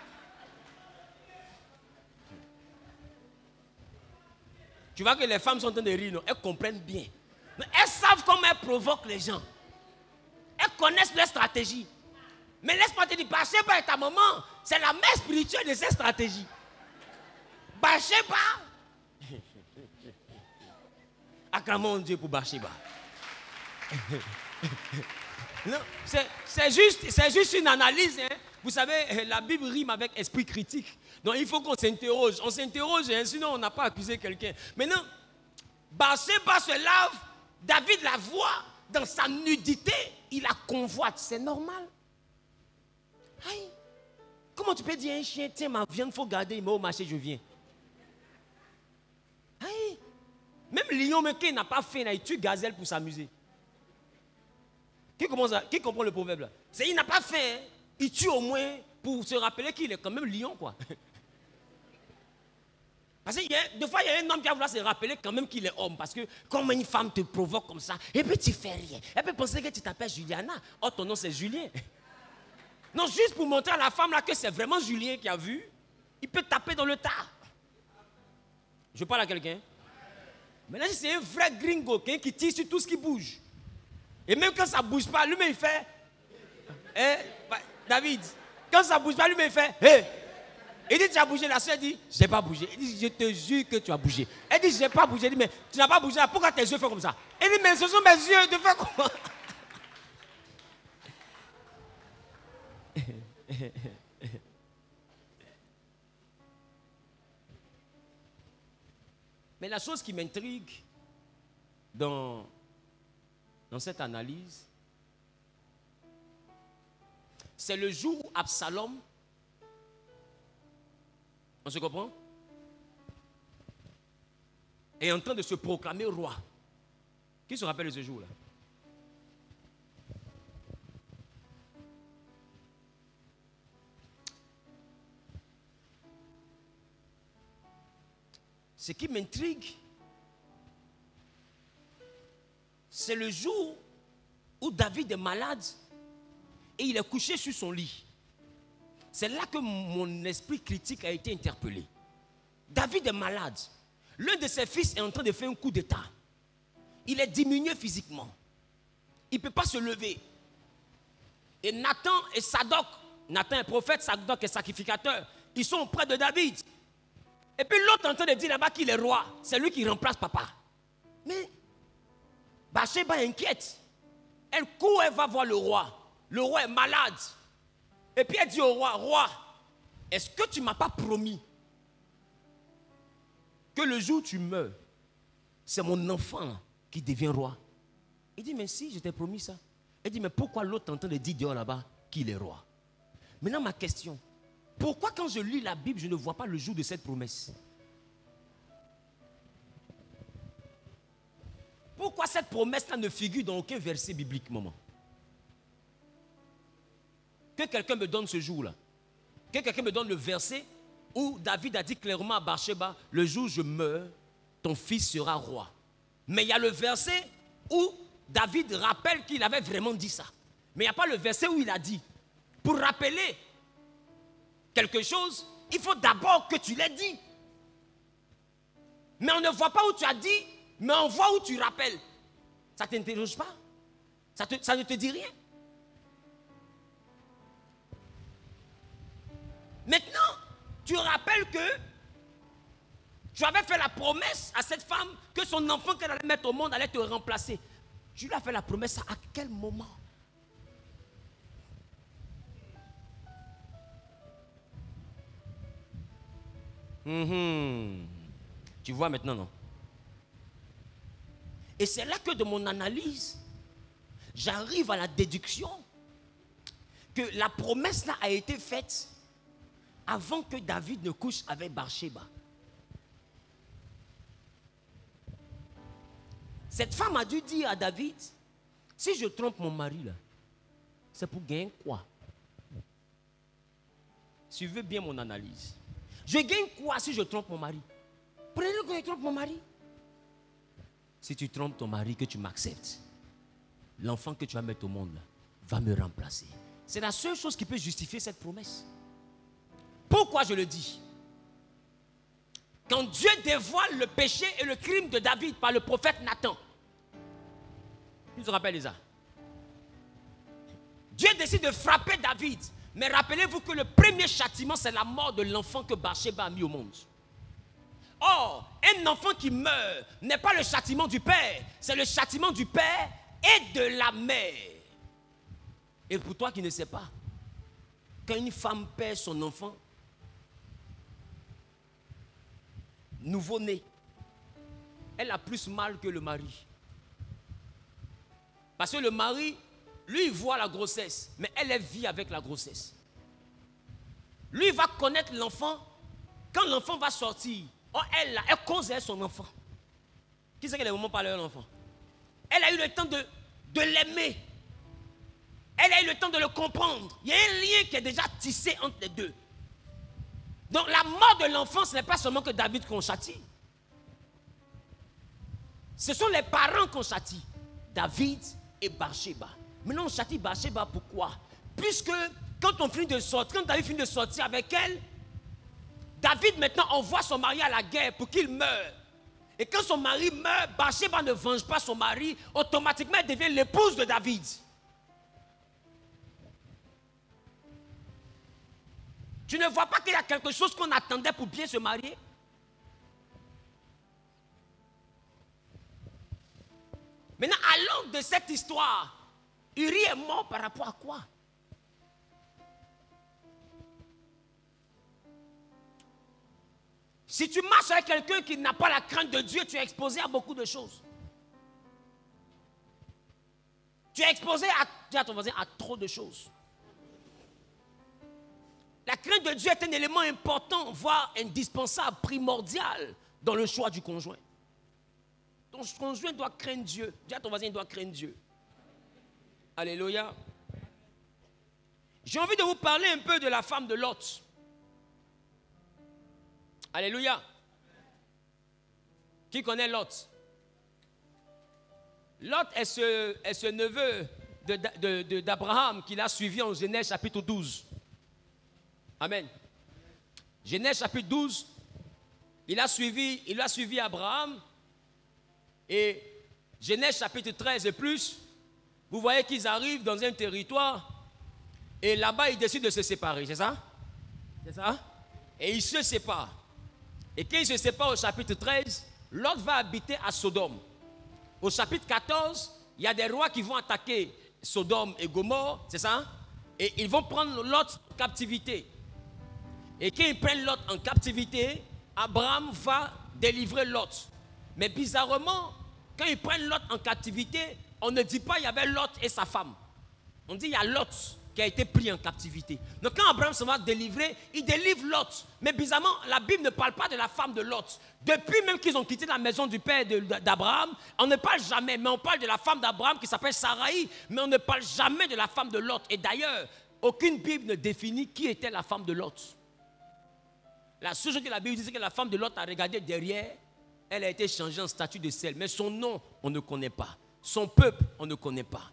Tu vois que les femmes sont en train de rire, non? Elles comprennent bien. Elles savent comment elles provoquent les gens. Elles connaissent leur stratégie. Mais laisse-moi te dire, Bathsheba est ta maman. C'est la mère spirituelle de cette stratégie. Bathsheba. Acclamons Dieu pour Bathsheba. Non, c'est juste une analyse. Hein. Vous savez, la Bible rime avec esprit critique. Donc il faut qu'on s'interroge. On s'interroge, hein, sinon on n'a pas accusé quelqu'un. Maintenant, Bathsheba se lave. David la voit dans sa nudité. Il la convoite. C'est normal. Aïe. Comment tu peux dire à un chien, tiens ma viande, il faut garder, il va au marché, je viens. Aïe. Même lion, mais qui n'a pas faim, il tue gazelle pour s'amuser. Qui comprend le proverbe là? C'est il n'a pas faim, il tue au moins pour se rappeler qu'il est quand même lion, quoi. Parce que des fois, il y a un homme qui va vouloir se rappeler quand même qu'il est homme. Parce que comme une femme te provoque comme ça, et puis tu fais rien. Elle peut penser que tu t'appelles Juliana. Oh, ton nom c'est Julien. Non, juste pour montrer à la femme là que c'est vraiment Julien qui a vu, il peut taper dans le tas. Je parle à quelqu'un. Maintenant, si c'est un vrai gringo qui tire sur tout ce qui bouge. Et même quand ça ne bouge pas, lui-même il fait. David, quand ça ne bouge pas, lui-même il fait. Hey. Il dit, tu as bougé. La soeur dit, je n'ai pas bougé. Il dit, je te jure que tu as bougé. Elle dit, je n'ai pas bougé. Il dit, mais tu n'as pas bougé. Pourquoi tes yeux font comme ça? Il dit, mais ce sont mes yeux. De faire comment? Mais la chose qui m'intrigue dans cette analyse, c'est le jour où Absalom, on se comprend, est en train de se proclamer roi. Qui se rappelle de ce jour-là? Ce qui m'intrigue, c'est le jour où David est malade et il est couché sur son lit. C'est là que mon esprit critique a été interpellé. David est malade. L'un de ses fils est en train de faire un coup d'état. Il est diminué physiquement. Il ne peut pas se lever. Et Nathan et Sadok, Nathan est prophète, Sadok est sacrificateur, ils sont auprès de David. Et puis l'autre est en train de dire là-bas qu'il est roi. C'est lui qui remplace papa. Mais Bathsheba inquiète. Elle court, elle va voir le roi. Le roi est malade. Et puis elle dit au roi, roi, est-ce que tu ne m'as pas promis que le jour où tu meurs, c'est mon enfant qui devient roi? Il dit, mais si, je t'ai promis ça. Elle dit, mais pourquoi l'autre est en train de dire dehors là-bas qu'il est roi? Maintenant ma question, pourquoi quand je lis la Bible, je ne vois pas le jour de cette promesse? Pourquoi cette promesse-là ne figure dans aucun verset biblique, maman? Que quelqu'un me donne ce jour-là. Que quelqu'un me donne le verset où David a dit clairement à Bathsheba, le jour où je meurs, ton fils sera roi. Mais il y a le verset où David rappelle qu'il avait vraiment dit ça. Mais il n'y a pas le verset où il a dit, pour rappeler quelque chose, il faut d'abord que tu l'aies dit. Mais on ne voit pas où tu as dit, mais on voit où tu rappelles. Ça ne t'interroge pas? Ça ne te dit rien? Maintenant, tu rappelles que tu avais fait la promesse à cette femme que son enfant qu'elle allait mettre au monde allait te remplacer. Tu lui as fait la promesse à quel moment? Tu vois maintenant, non? Et c'est là que de mon analyse, j'arrive à la déduction que la promesse là a été faite avant que David ne couche avec Bathsheba. Cette femme a dû dire à David, si je trompe mon mari là, c'est pour gagner quoi? Suivez bien mon analyse. Je gagne quoi si je trompe mon mari? Prenez-le quand je trompe mon mari. Si tu trompes ton mari, que tu m'acceptes, l'enfant que tu vas mettre au monde là, va me remplacer. C'est la seule chose qui peut justifier cette promesse. Pourquoi je le dis? Quand Dieu dévoile le péché et le crime de David par le prophète Nathan, tu te rappelles ça? Dieu décide de frapper David. Mais rappelez-vous que le premier châtiment, c'est la mort de l'enfant que Bathsheba a mis au monde. Or, un enfant qui meurt n'est pas le châtiment du père, c'est le châtiment du père et de la mère. Et pour toi qui ne sais pas, quand une femme perd son enfant, nouveau-né, elle a plus mal que le mari. Parce que le mari, lui, il voit la grossesse, mais elle vit avec la grossesse. Lui, il va connaître l'enfant. Quand l'enfant va sortir, oh, elle cause avec son enfant. Qui c'est qui a des moments parlé à l'enfant? Elle a eu le temps de l'aimer. Elle a eu le temps de le comprendre. Il y a un lien qui est déjà tissé entre les deux. Donc la mort de l'enfant, ce n'est pas seulement que David qu'on châtie. Ce sont les parents qu'on châtie. David et Bathsheba. Maintenant on châtie Bathsheba, pourquoi? Puisque quand David finit de sortir avec elle, David maintenant envoie son mari à la guerre pour qu'il meure. Et quand son mari meurt, Bathsheba ne venge pas son mari, automatiquement elle devient l'épouse de David. Tu ne vois pas qu'il y a quelque chose qu'on attendait pour bien se marier? Maintenant, à l'aune de cette histoire, Uri est mort par rapport à quoi? Si tu marches avec quelqu'un qui n'a pas la crainte de Dieu, tu es exposé à beaucoup de choses. Tu es exposé à ton voisin à trop de choses. La crainte de Dieu est un élément important, voire indispensable, primordial dans le choix du conjoint. Ton conjoint doit craindre Dieu. Dis à ton voisin, il doit craindre Dieu. Alléluia. J'ai envie de vous parler un peu de la femme de Lot. Alléluia. Qui connaît Lot? Lot est ce neveu d'Abraham qu'il a suivi en Genèse chapitre 12. Amen. Genèse chapitre 12, il a suivi Abraham. Et Genèse chapitre 13 et plus, vous voyez qu'ils arrivent dans un territoire et là-bas ils décident de se séparer, c'est ça? C'est ça? Et ils se séparent. Et quand ils se séparent au chapitre 13, Lot va habiter à Sodome. Au chapitre 14, il y a des rois qui vont attaquer Sodome et Gomorrhe, c'est ça? Et ils vont prendre Lot en captivité. Et quand ils prennent Lot en captivité, Abraham va délivrer Lot. Mais bizarrement, quand ils prennent Lot en captivité, on ne dit pas qu'il y avait Lot et sa femme. On dit qu'il y a Lot qui a été pris en captivité. Donc quand Abraham se va délivrer, il délivre Lot. Mais bizarrement, la Bible ne parle pas de la femme de Lot. Depuis même qu'ils ont quitté la maison du père d'Abraham, on ne parle jamais, mais on parle de la femme d'Abraham qui s'appelle Sarai, mais on ne parle jamais de la femme de Lot. Et d'ailleurs, aucune Bible ne définit qui était la femme de Lot. La seule chose que la Bible dit, c'est que la femme de Lot a regardé derrière, elle a été changée en statue de sel. Mais son nom, on ne connaît pas. Son peuple, on ne connaît pas.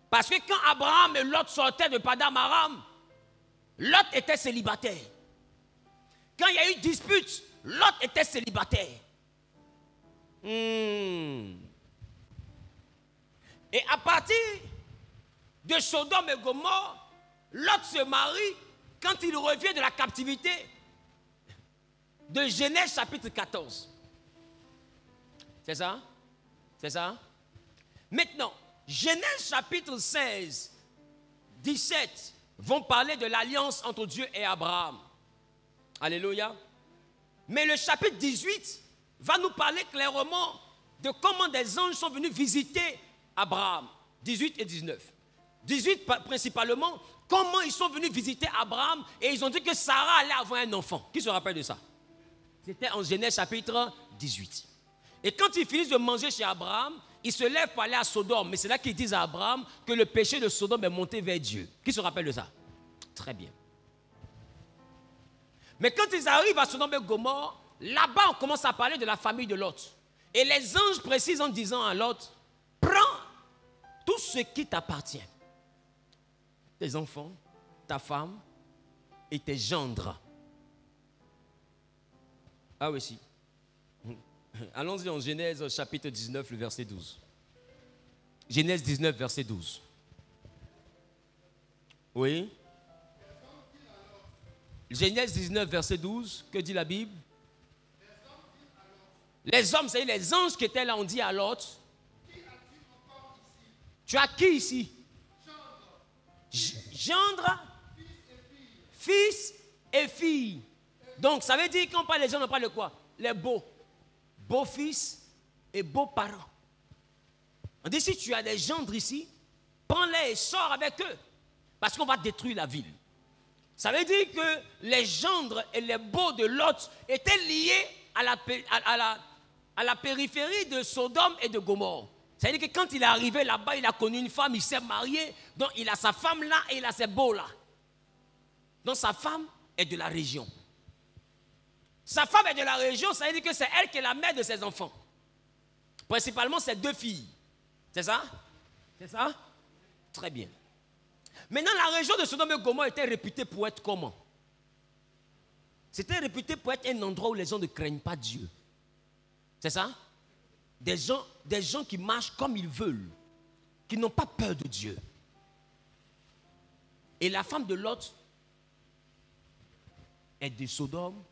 Parce que quand Abraham et Lot sortaient de Padam Aram, Lot était célibataire. Quand il y a eu dispute, Lot était célibataire. Et à partir de Sodome et Gomorrhe, Lot se marie quand il revient de la captivité de Genèse chapitre 14. C'est ça? C'est ça? Maintenant, Genèse chapitre 16, 17 vont parler de l'alliance entre Dieu et Abraham. Alléluia. Mais le chapitre 18 va nous parler clairement de comment des anges sont venus visiter Abraham. 18 et 19. 18 principalement, comment ils sont venus visiter Abraham et ils ont dit que Sarah allait avoir un enfant. Qui se rappelle de ça? C'était en Genèse chapitre 18. Et quand ils finissent de manger chez Abraham, ils se lèvent pour aller à Sodome. Mais c'est là qu'ils disent à Abraham que le péché de Sodome est monté vers Dieu. Qui se rappelle de ça? Très bien. Mais quand ils arrivent à Sodome et Gomorrhe, là-bas on commence à parler de la famille de Lot. Et les anges précisent en disant à Lot, prends tout ce qui t'appartient. Tes enfants, ta femme et tes gendres. Ah oui, si. Allons-y en Genèse chapitre 19, le verset 12. Genèse 19, verset 12. Oui. Genèse 19, verset 12, que dit la Bible? Les hommes, c'est-à-dire les anges qui étaient là, on dit à Lot, tu as qui ici? Gendre, fils et fille. Donc, ça veut dire qu'on parle des gens, on parle de quoi? Les beaux-fils et beaux-parents. On dit, si tu as des gendres ici, prends-les et sors avec eux. Parce qu'on va détruire la ville. Ça veut dire que les gendres et les beaux de Lot étaient liés à la périphérie de Sodome et de Gomorrhe. Ça veut dire que quand il est arrivé là-bas, il a connu une femme, il s'est marié. Donc il a sa femme là et il a ses beaux là. Donc sa femme est de la région. Sa femme est de la région, ça veut dire que c'est elle qui est la mère de ses enfants. Principalement ses 2 filles. C'est ça? C'est ça? Très bien. Maintenant, la région de Sodome et Gomorrhe était réputée pour être comment? C'était réputé pour être un endroit où les gens ne craignent pas Dieu. C'est ça? Des gens qui marchent comme ils veulent, qui n'ont pas peur de Dieu. Et la femme de Lot est de Sodome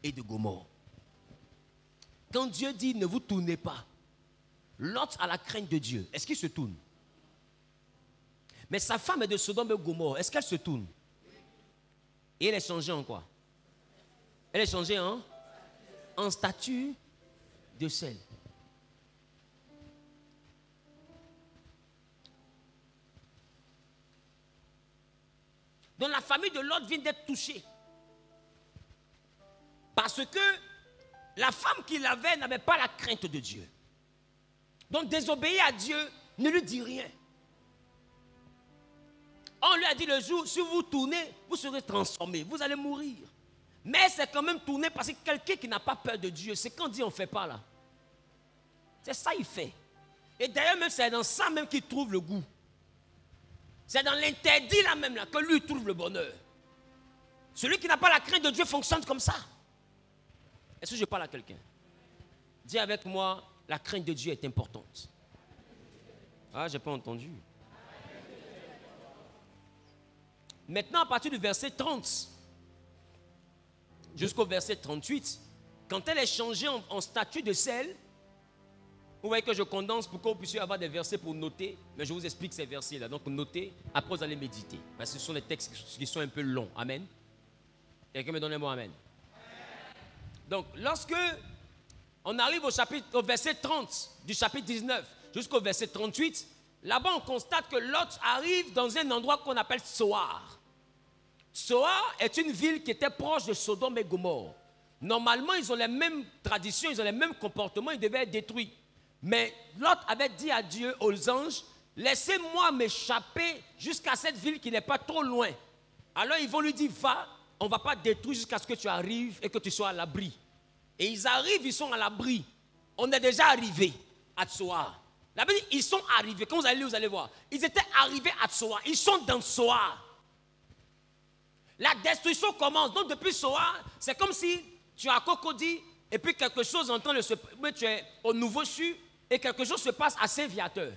et de Gomorrhe. Quand Dieu dit ne vous tournez pas, Lot a la crainte de Dieu. Est-ce qu'il se tourne? Mais sa femme est de Sodome et Gomorrhe. Est-ce qu'elle se tourne? Et elle est changée en quoi? Elle est changée en statue de sel. Donc la famille de Lot vient d'être touchée. Parce que la femme qu'il avait n'avait pas la crainte de Dieu. Donc désobéir à Dieu ne lui dit rien. On lui a dit le jour, si vous tournez, vous serez transformé, vous allez mourir. Mais c'est quand même tourné parce que quelqu'un qui n'a pas peur de Dieu, c'est quand dit on ne fait pas là. C'est ça il fait. Et d'ailleurs même c'est dans ça même qu'il trouve le goût. C'est dans l'interdit là même là que lui trouve le bonheur. Celui qui n'a pas la crainte de Dieu fonctionne comme ça. Est-ce que je parle à quelqu'un? Dis avec moi, la crainte de Dieu est importante. Ah, j'ai pas entendu. Maintenant, à partir du verset 30 jusqu'au verset 38, quand elle est changée en statue de sel, vous voyez que je condense pour que vous puissiez avoir des versets pour noter, mais je vous explique ces versets-là. Donc notez, après vous allez méditer. Parce que ce sont des textes qui sont un peu longs. Amen. Quelqu'un me donne un mot amen. Donc lorsque on arrive au verset 30 du chapitre 19 jusqu'au verset 38, là-bas on constate que Lot arrive dans un endroit qu'on appelle Tsoar. Tsoar est une ville qui était proche de Sodome et Gomorrhe. Normalement, ils ont les mêmes traditions, ils ont les mêmes comportements, ils devaient être détruits. Mais Lot avait dit à Dieu, aux anges, laissez-moi m'échapper jusqu'à cette ville qui n'est pas trop loin. Alors ils vont lui dire, va, on ne va pas détruire jusqu'à ce que tu arrives et que tu sois à l'abri. Et ils arrivent, ils sont à l'abri. On est déjà arrivé à Tsoar. La Bible dit, ils sont arrivés. Quand vous allez lire, vous allez voir. Ils étaient arrivés à Tsoar. Ils sont dans Tsoar. La destruction commence. Donc depuis Tsoar, c'est comme si tu as Cocody et puis quelque chose est en train de se... Tu es au Nouveau-Chu et quelque chose se passe à Saint-Viateur.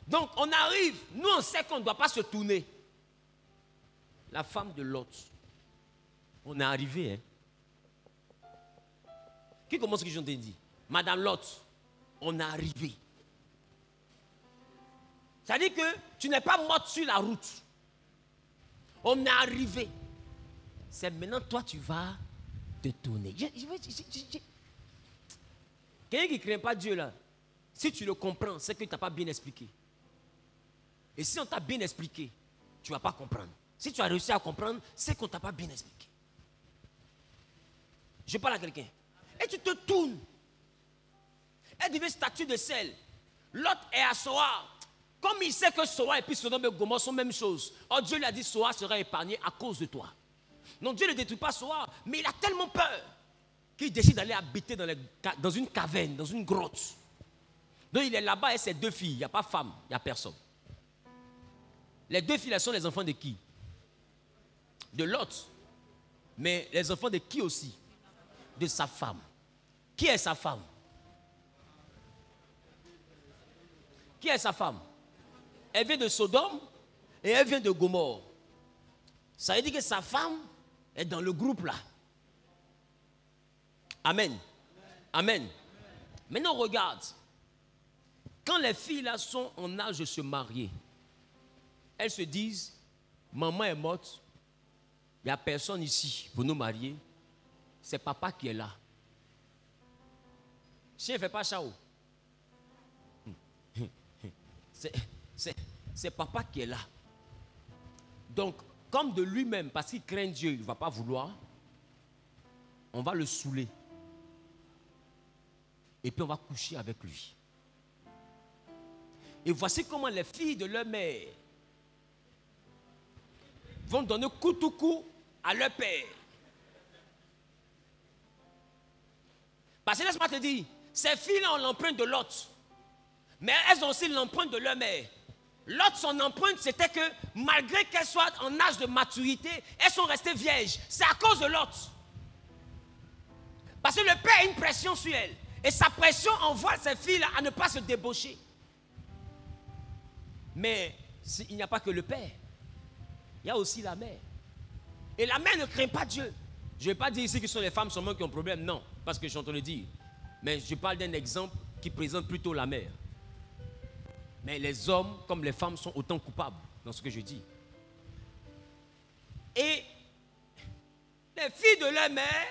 Donc on arrive, nous on sait qu'on ne doit pas se tourner. La femme de Lot, on est arrivé. Hein? Qui commence ce que j'entends dire? Madame Lot, on est arrivé. Ça veut dire que tu n'es pas morte sur la route. On est arrivé. C'est maintenant toi tu vas te tourner. Quelqu'un qui ne craint pas Dieu là, si tu le comprends, c'est que tu n'as pas bien expliqué. Et si on t'a bien expliqué, tu ne vas pas comprendre. Si tu as réussi à comprendre, c'est qu'on ne t'a pas bien expliqué. Je parle à quelqu'un. Et tu te tournes. Elle devient statue de sel. Lot est à Tsoar. Comme il sait que Tsoar et puis Sodome et Gomorrhe sont la même chose. Or Dieu lui a dit Tsoar sera épargné à cause de toi. Donc Dieu ne détruit pas Tsoar, mais il a tellement peur qu'il décide d'aller habiter dans une caverne, dans une grotte. Donc il est là-bas avec ses 2 filles. Il n'y a pas de femme, il n'y a personne. Les 2 filles, elles sont les enfants de qui? De Lot. Mais les enfants de qui aussi? De sa femme. Qui est sa femme? Qui est sa femme? Elle vient de Sodome et elle vient de Gomorrhe. Ça veut dire que sa femme est dans le groupe là. Amen. Amen. Maintenant regarde. Quand les filles là sont en âge de se marier, elles se disent, maman est morte, il n'y a personne ici pour nous marier, c'est papa qui est là. Chien ne fait pas chao. C'est papa qui est là. Donc, comme de lui-même, parce qu'il craint Dieu, il ne va pas vouloir, on va le saouler. Et puis on va coucher avec lui. Et voici comment les filles de leur mère vont donner coup tout coup à leur père. Parce que laisse-moi te dire, ces filles-là ont l'empreinte de Lot. Mais elles ont aussi l'empreinte de leur mère. Lot, son empreinte, c'était que malgré qu'elles soient en âge de maturité, elles sont restées vierges. C'est à cause de Lot. Parce que le père a une pression sur elles. Et sa pression envoie ces filles-là à ne pas se débaucher. Mais il n'y a pas que le père. Il y a aussi la mère. Et la mère ne craint pas Dieu. Je ne vais pas dire ici que ce sont les femmes seulement qui ont problème. Non, parce que je suis en train de dire. Mais je parle d'un exemple qui présente plutôt la mère. Mais les hommes comme les femmes sont autant coupables dans ce que je dis. Et les filles de leur mère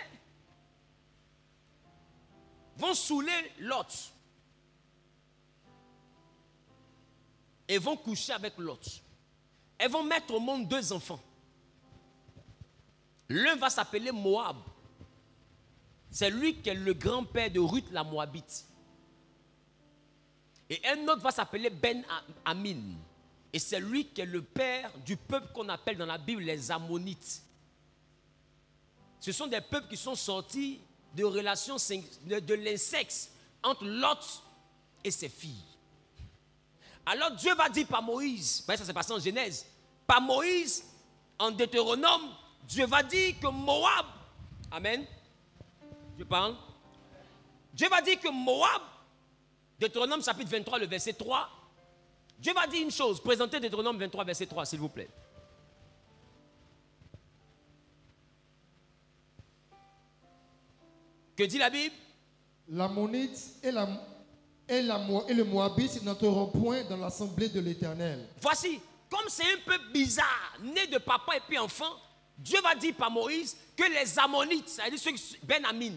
vont saouler Lot. Et vont coucher avec Lot. Elles vont mettre au monde 2 enfants. L'un va s'appeler Moab. C'est lui qui est le grand-père de Ruth la Moabite. Et un autre va s'appeler Ben-Amin. Et c'est lui qui est le père du peuple qu'on appelle dans la Bible les Ammonites. Ce sont des peuples qui sont sortis de relations de l'incexe entre Lot et ses filles. Alors Dieu va dire par Moïse, ça s'est passé en Genèse, par Moïse, en Deutéronome, Dieu va dire que Moab, amen, je parle, Dieu va dire que Moab, Deutéronome chapitre 23, le verset 3, Dieu va dire une chose, présentez Deutéronome 23, verset 3, s'il vous plaît. Que dit la Bible? L'Ammonite et le Moabite n'entreront point dans l'assemblée de l'Éternel. Voici, comme c'est un peu bizarre, né de papa et puis enfant, Dieu va dire par Moïse que les Ammonites, c'est-à-dire ceux qui Ben-Amin,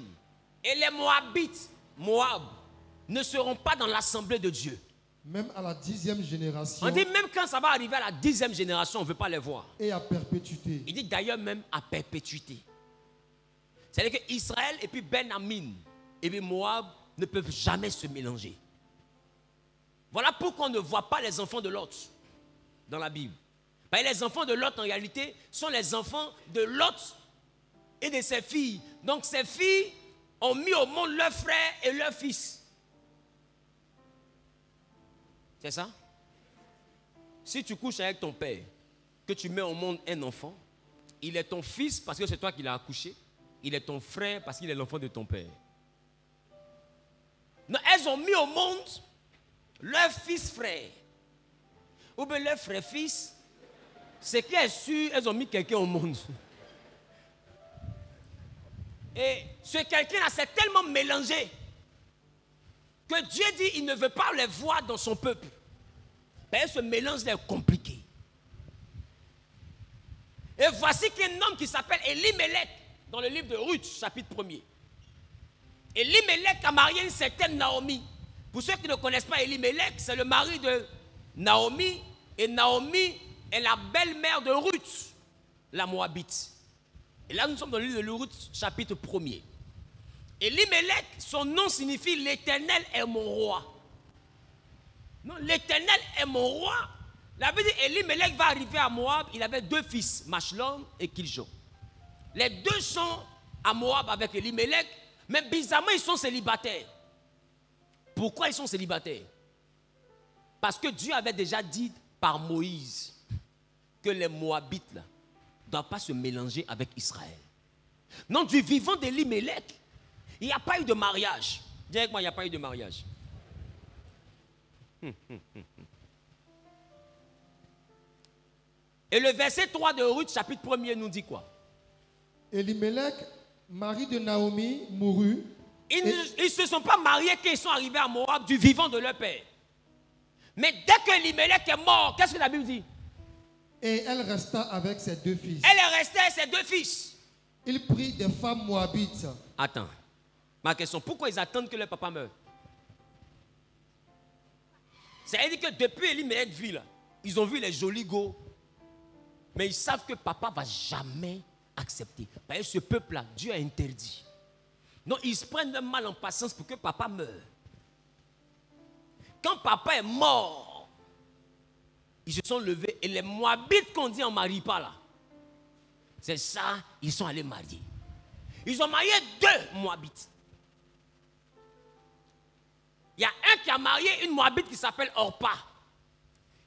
et les Moabites, Moab, ne seront pas dans l'assemblée de Dieu. Même à la 10e génération. On dit même quand ça va arriver à la 10e génération, on ne veut pas les voir. Et à perpétuité. Il dit d'ailleurs même à perpétuité. C'est-à-dire qu'Israël et puis Ben-Amin et puis Moab ne peuvent jamais se mélanger. Voilà pourquoi on ne voit pas les enfants de Lot dans la Bible. Parce que les enfants de Lot en réalité sont les enfants de Lot et de ses filles. Donc ses filles ont mis au monde leurs frères et leurs fils. C'est ça? Si tu couches avec ton père, que tu mets au monde un enfant, il est ton fils parce que c'est toi qui l'as accouché. Il est ton frère parce qu'il est l'enfant de ton père. Non, elles ont mis au monde leur fils frère. Ou bien leur frère fils. C'est qui est sûr, elles ont mis quelqu'un au monde. Et ce quelqu'un-là s'est tellement mélangé que Dieu dit qu'il ne veut pas les voir dans son peuple. Mais ce mélange est compliqué. Et voici qu'un homme qui s'appelle Elimelech, dans le livre de Ruth, chapitre 1er. Elimelech a marié une certaine Naomi. Pour ceux qui ne connaissent pas Elimelech, c'est le mari de Naomi. Et Naomi est la belle-mère de Ruth, la Moabite. Et là, nous sommes dans le livre de Ruth, chapitre 1er. Elimelech, son nom signifie l'Éternel est mon roi. Non, l'Éternel est mon roi. La Bible dit Elimelech va arriver à Moab. Il avait 2 fils, Machlon et Kiljon. Les 2 sont à Moab avec Elimelech, mais bizarrement, ils sont célibataires. Pourquoi ils sont célibataires? Parce que Dieu avait déjà dit par Moïse que les Moabites ne doivent pas se mélanger avec Israël. Non, du vivant d'Elimelech, il n'y a pas eu de mariage. Dis avec moi, il n'y a pas eu de mariage. Et le verset 3 de Ruth, chapitre 1er, nous dit quoi? Elimelech, mari de Naomi, mourut. Ils ne se sont pas mariés quand ils sont arrivés à Moab du vivant de leur père. Mais dès que Elimelech est mort, qu'est-ce que la Bible dit? Et elle resta avec ses 2 fils. Elle est restée avec ses 2 fils. Il prit des femmes moabites. Attends. Ma question, pourquoi ils attendent que leur papa meure? C'est-à-dire que depuis Elimelech vit là, ils ont vu les jolis go, mais ils savent que papa ne va jamais accepter. Parce que ce peuple-là, Dieu a interdit. Non, ils se prennent même mal en patience pour que papa meure. Quand papa est mort, ils se sont levés et les Moabites qu'on dit en marie pas là, C'est ça, ils sont allés marier. Ils ont marié 2 Moabites. Il y a un qui a marié une Moabite qui s'appelle Orpa.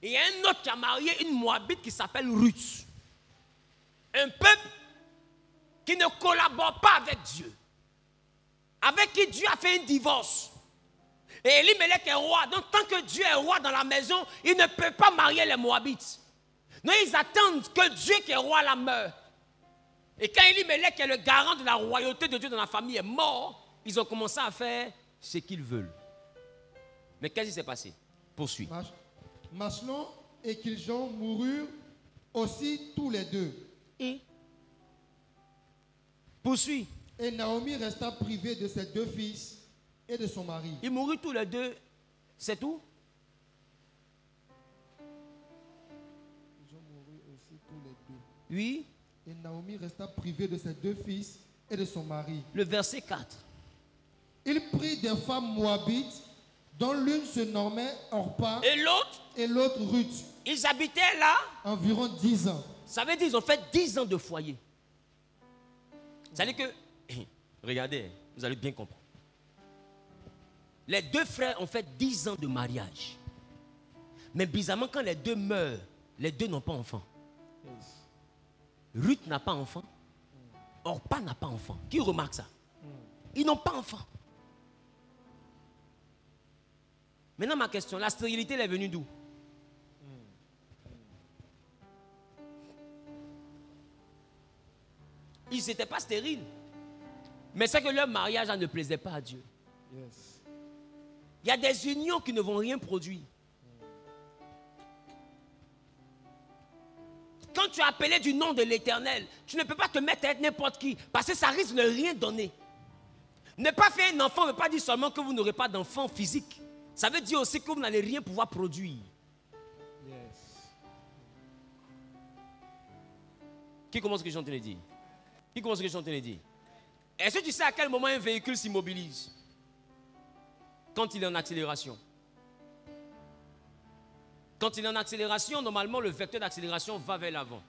Et il y a un autre qui a marié une Moabite qui s'appelle Ruth. Un peuple qui ne collabore pas avec Dieu. Avec qui Dieu a fait un divorce. Et Elimelech est roi. Donc tant que Dieu est roi dans la maison, il ne peut pas marier les Moabites. Non, ils attendent que Dieu qui est roi la meure. Et quand Elimelech, qui est le garant de la royauté de Dieu dans la famille, est mort, ils ont commencé à faire ce qu'ils veulent. Mais qu'est-ce qui s'est passé? Poursuis. Machlon et Kiljon moururent aussi tous les 2. Et poursuis. Et Naomi resta privée de ses 2 fils et de son mari. Ils moururent tous les 2. C'est tout? Ils ont mouru aussi tous les 2. Oui. Et Naomi resta privée de ses 2 fils et de son mari. Le verset 4. Il prit des femmes moabites, dont l'une se nommait Orpa Et l'autre Ruth. ils habitaient là. Environ 10 ans. Ça veut dire qu'ils ont fait 10 ans de foyer. Ça veut dire que, regardez, vous allez bien comprendre. Les 2 frères ont fait 10 ans de mariage. Mais bizarrement, quand les 2 meurent, les 2 n'ont pas enfant. Ruth n'a pas enfant. Orpa n'a pas enfant. Qui remarque ça? Ils n'ont pas enfant. Maintenant, ma question, la stérilité, elle est venue d'où? Ils n'étaient pas stériles. Mais c'est que leur mariage ne plaisait pas à Dieu. Yes. Il y a des unions qui ne vont rien produire. Quand tu es appelé du nom de l'Éternel, tu ne peux pas te mettre à être n'importe qui, parce que ça risque de rien donner. Ne pas faire un enfant ne veut pas dire seulement que vous n'aurez pas d'enfant physique. Ça veut dire aussi que vous n'allez rien pouvoir produire. Yes. Qui commence ce que je suis en train de dire? Qui commence ce que je suis en train de dire? Est-ce que tu sais à quel moment un véhicule s'immobilise? Quand il est en accélération. Quand il est en accélération, normalement, le vecteur d'accélération va vers l'avant.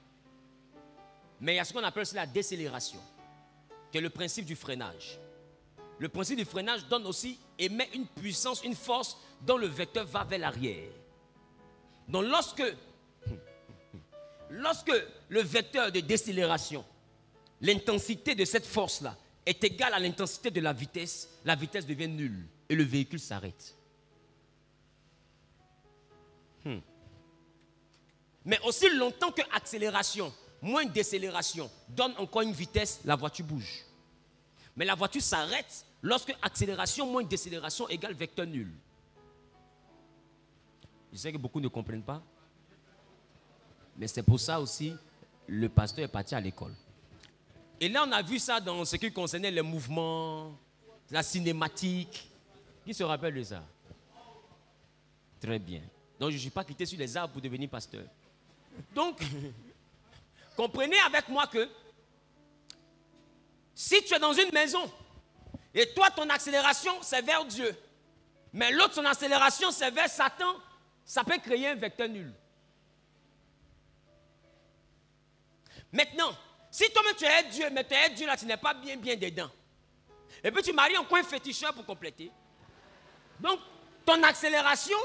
Mais il y a ce qu'on appelle la décélération, qui est le principe du freinage. Le principe du freinage donne aussi, émet une puissance, une force dont le vecteur va vers l'arrière. Donc lorsque le vecteur de décélération, l'intensité de cette force-là est égale à l'intensité de la vitesse devient nulle et le véhicule s'arrête. Mais aussi longtemps que accélération, moins décélération, donne encore une vitesse, la voiture bouge. Mais la voiture s'arrête lorsque accélération moins décélération égale vecteur nul. Je sais que beaucoup ne comprennent pas. Mais c'est pour ça aussi, le pasteur est parti à l'école. Et là, on a vu ça dans ce qui concernait les mouvements, la cinématique. Qui se rappelle de ça? Très bien. Donc, je ne suis pas quitté sur les arbres pour devenir pasteur. Donc, comprenez avec moi que si tu es dans une maison et toi, ton accélération, c'est vers Dieu, mais l'autre, son accélération, c'est vers Satan, ça peut créer un vecteur nul. Maintenant, si toi-même tu es Dieu, mais tu es Dieu là, tu n'es pas bien dedans. Et puis tu maries encore un féticheur pour compléter. Donc, ton accélération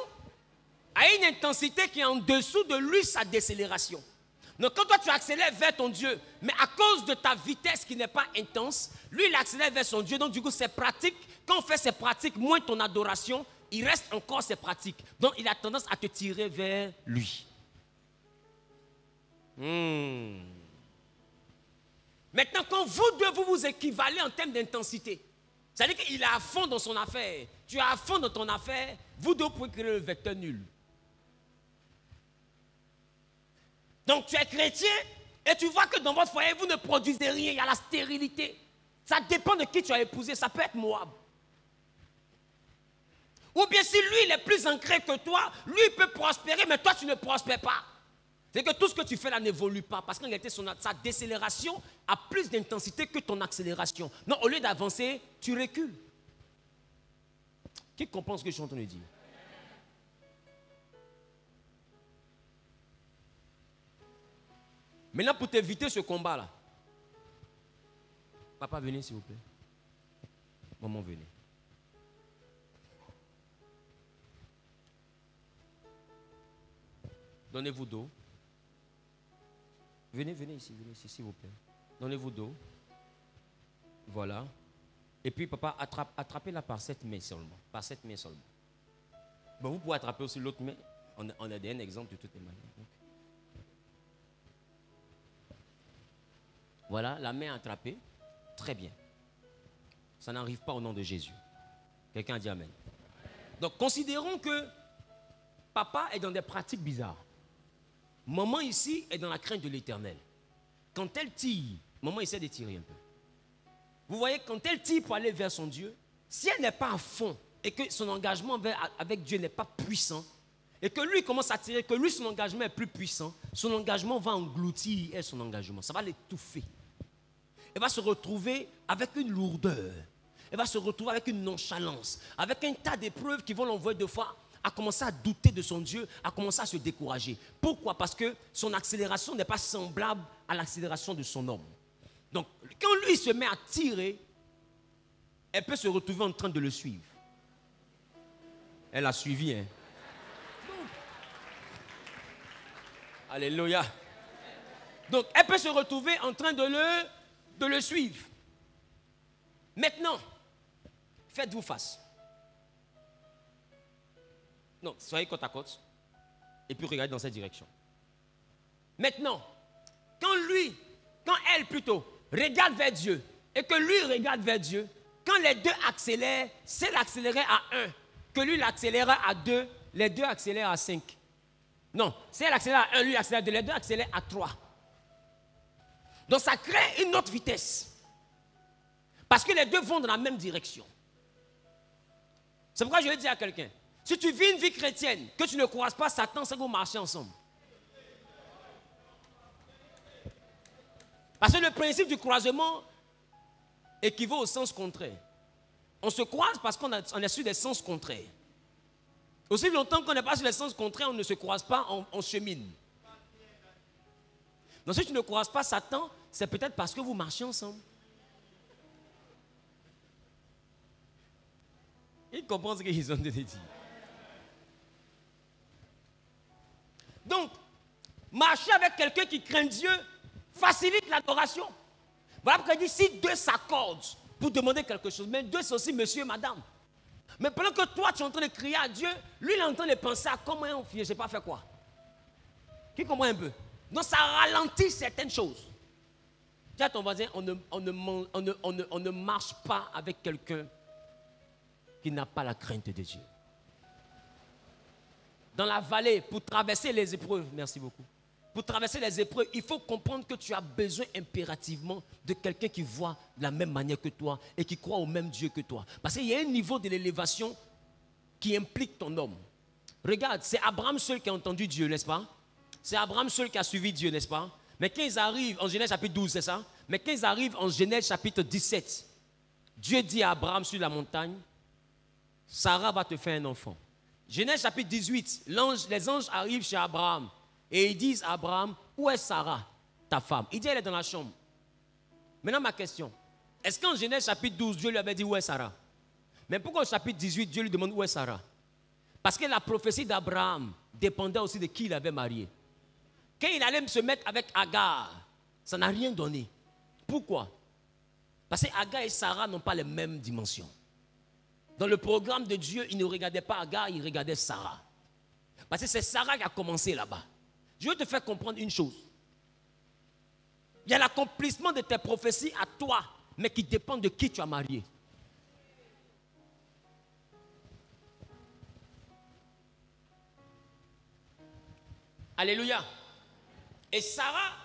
a une intensité qui est en dessous de lui, sa décélération. Donc, quand toi tu accélères vers ton Dieu, mais à cause de ta vitesse qui n'est pas intense, lui il accélère vers son Dieu. Donc, du coup, c'est pratique. Quand on fait ces pratiques, moins ton adoration, il reste encore ces pratiques. Donc, il a tendance à te tirer vers lui. Maintenant, quand vous deux, vous équivalez en termes d'intensité, c'est-à-dire qu'il est à fond dans son affaire, tu es à fond dans ton affaire, vous deux pouvez créer le vecteur nul. Donc, tu es chrétien et tu vois que dans votre foyer, vous ne produisez rien, il y a la stérilité. Ça dépend de qui tu as épousé, ça peut être Moab. Ou bien si lui, il est plus ancré que toi, lui, il peut prospérer, mais toi, tu ne prospères pas. C'est que tout ce que tu fais là n'évolue pas, parce qu'en réalité, sa décélération a plus d'intensité que ton accélération. Non, au lieu d'avancer, tu recules. Qui comprend ce que je suis en train de dire? Maintenant, pour t'éviter ce combat-là, Papa, venez s'il vous plaît. Maman, venez. Donnez-vous d'eau. Venez ici, s'il vous plaît. Donnez-vous d'eau. Voilà. Et puis, papa, attrapez-la par cette main seulement. Par cette main seulement. Bon, vous pouvez attraper aussi l'autre main. On a un exemple de toutes les manières. Donc. Voilà, la main attrapée. Très bien. Ça n'arrive pas au nom de Jésus. Quelqu'un dit Amen. Donc, considérons que papa est dans des pratiques bizarres. Maman ici est dans la crainte de l'Éternel. Quand elle tire, maman essaie de tirer un peu. Vous voyez, quand elle tire pour aller vers son Dieu, si elle n'est pas à fond et que son engagement avec Dieu n'est pas puissant, et que lui commence à tirer, que lui son engagement est plus puissant, son engagement va engloutir son engagement. Ça va l'étouffer. Elle va se retrouver avec une lourdeur. Elle va se retrouver avec une nonchalance, avec un tas d'épreuves qui vont l'envoyer de fois à commencer à douter de son Dieu, à commencer à se décourager. Pourquoi? Parce que son accélération n'est pas semblable à l'accélération de son homme. Donc, quand lui se met à tirer, elle peut se retrouver en train de le suivre. Elle a suivi, hein? Alléluia. Donc, elle peut se retrouver en train de le suivre. Maintenant, faites-vous face. Non, soyez côte à côte. Et puis regardez dans cette direction. Maintenant, quand elle plutôt, regarde vers Dieu, et que lui regarde vers Dieu, quand les deux accélèrent, c'est l'accélérer à 1, que lui l'accélère à 2, les deux accélèrent à 5. Non, si elle accélère à 1, lui accélère à 2, les deux accélèrent à 3. Donc ça crée une autre vitesse. Parce que les deux vont dans la même direction. C'est pourquoi je vais dire à quelqu'un, si tu vis une vie chrétienne, que tu ne croises pas Satan, c'est que vous marchez ensemble. Parce que le principe du croisement équivaut au sens contraire. On se croise parce qu'on est sur des sens contraires. Aussi longtemps qu'on n'est pas sur les sens contraires, on ne se croise pas, on chemine. Donc si tu ne croises pas Satan, c'est peut-être parce que vous marchez ensemble. Ils comprennent ce qu'ils ont dit. Donc, marcher avec quelqu'un qui craint Dieu facilite l'adoration. Voilà pourquoi il dit, si deux s'accordent pour demander quelque chose, mais deux c'est aussi monsieur et madame. Mais pendant que toi tu es en train de crier à Dieu, lui il est en train de penser à comment je ne sais pas faire quoi. Qui comprend un peu? Donc ça ralentit certaines choses. Dis à ton voisin, on ne marche pas avec quelqu'un qui n'a pas la crainte de Dieu. Dans la vallée, pour traverser les épreuves, merci beaucoup. Pour traverser les épreuves, il faut comprendre que tu as besoin impérativement de quelqu'un qui voit de la même manière que toi et qui croit au même Dieu que toi. Parce qu'il y a un niveau de l'élévation qui implique ton homme. Regarde, c'est Abraham seul qui a entendu Dieu, n'est-ce pas? C'est Abraham seul qui a suivi Dieu, n'est-ce pas? Mais quand ils arrivent, en Genèse chapitre 12, c'est ça? Mais quand ils arrivent en Genèse chapitre 17, Dieu dit à Abraham sur la montagne, Sarah va te faire un enfant. Genèse chapitre 18, les anges arrivent chez Abraham et ils disent à Abraham, où est Sarah, ta femme? Il dit, elle est dans la chambre. Maintenant ma question, est-ce qu'en Genèse chapitre 12, Dieu lui avait dit, où est Sarah? Mais pourquoi au chapitre 18, Dieu lui demande, où est Sarah? Parce que la prophétie d'Abraham dépendait aussi de qui il avait marié. Quand il allait se mettre avec Agar, ça n'a rien donné. Pourquoi? Parce que Agar et Sarah n'ont pas les mêmes dimensions. Dans le programme de Dieu, il ne regardait pas Agar, il regardait Sarah. Parce que c'est Sarah qui a commencé là-bas. Je veux te faire comprendre une chose. Il y a l'accomplissement de tes prophéties à toi, mais qui dépend de qui tu as marié. Alléluia. Et Sarah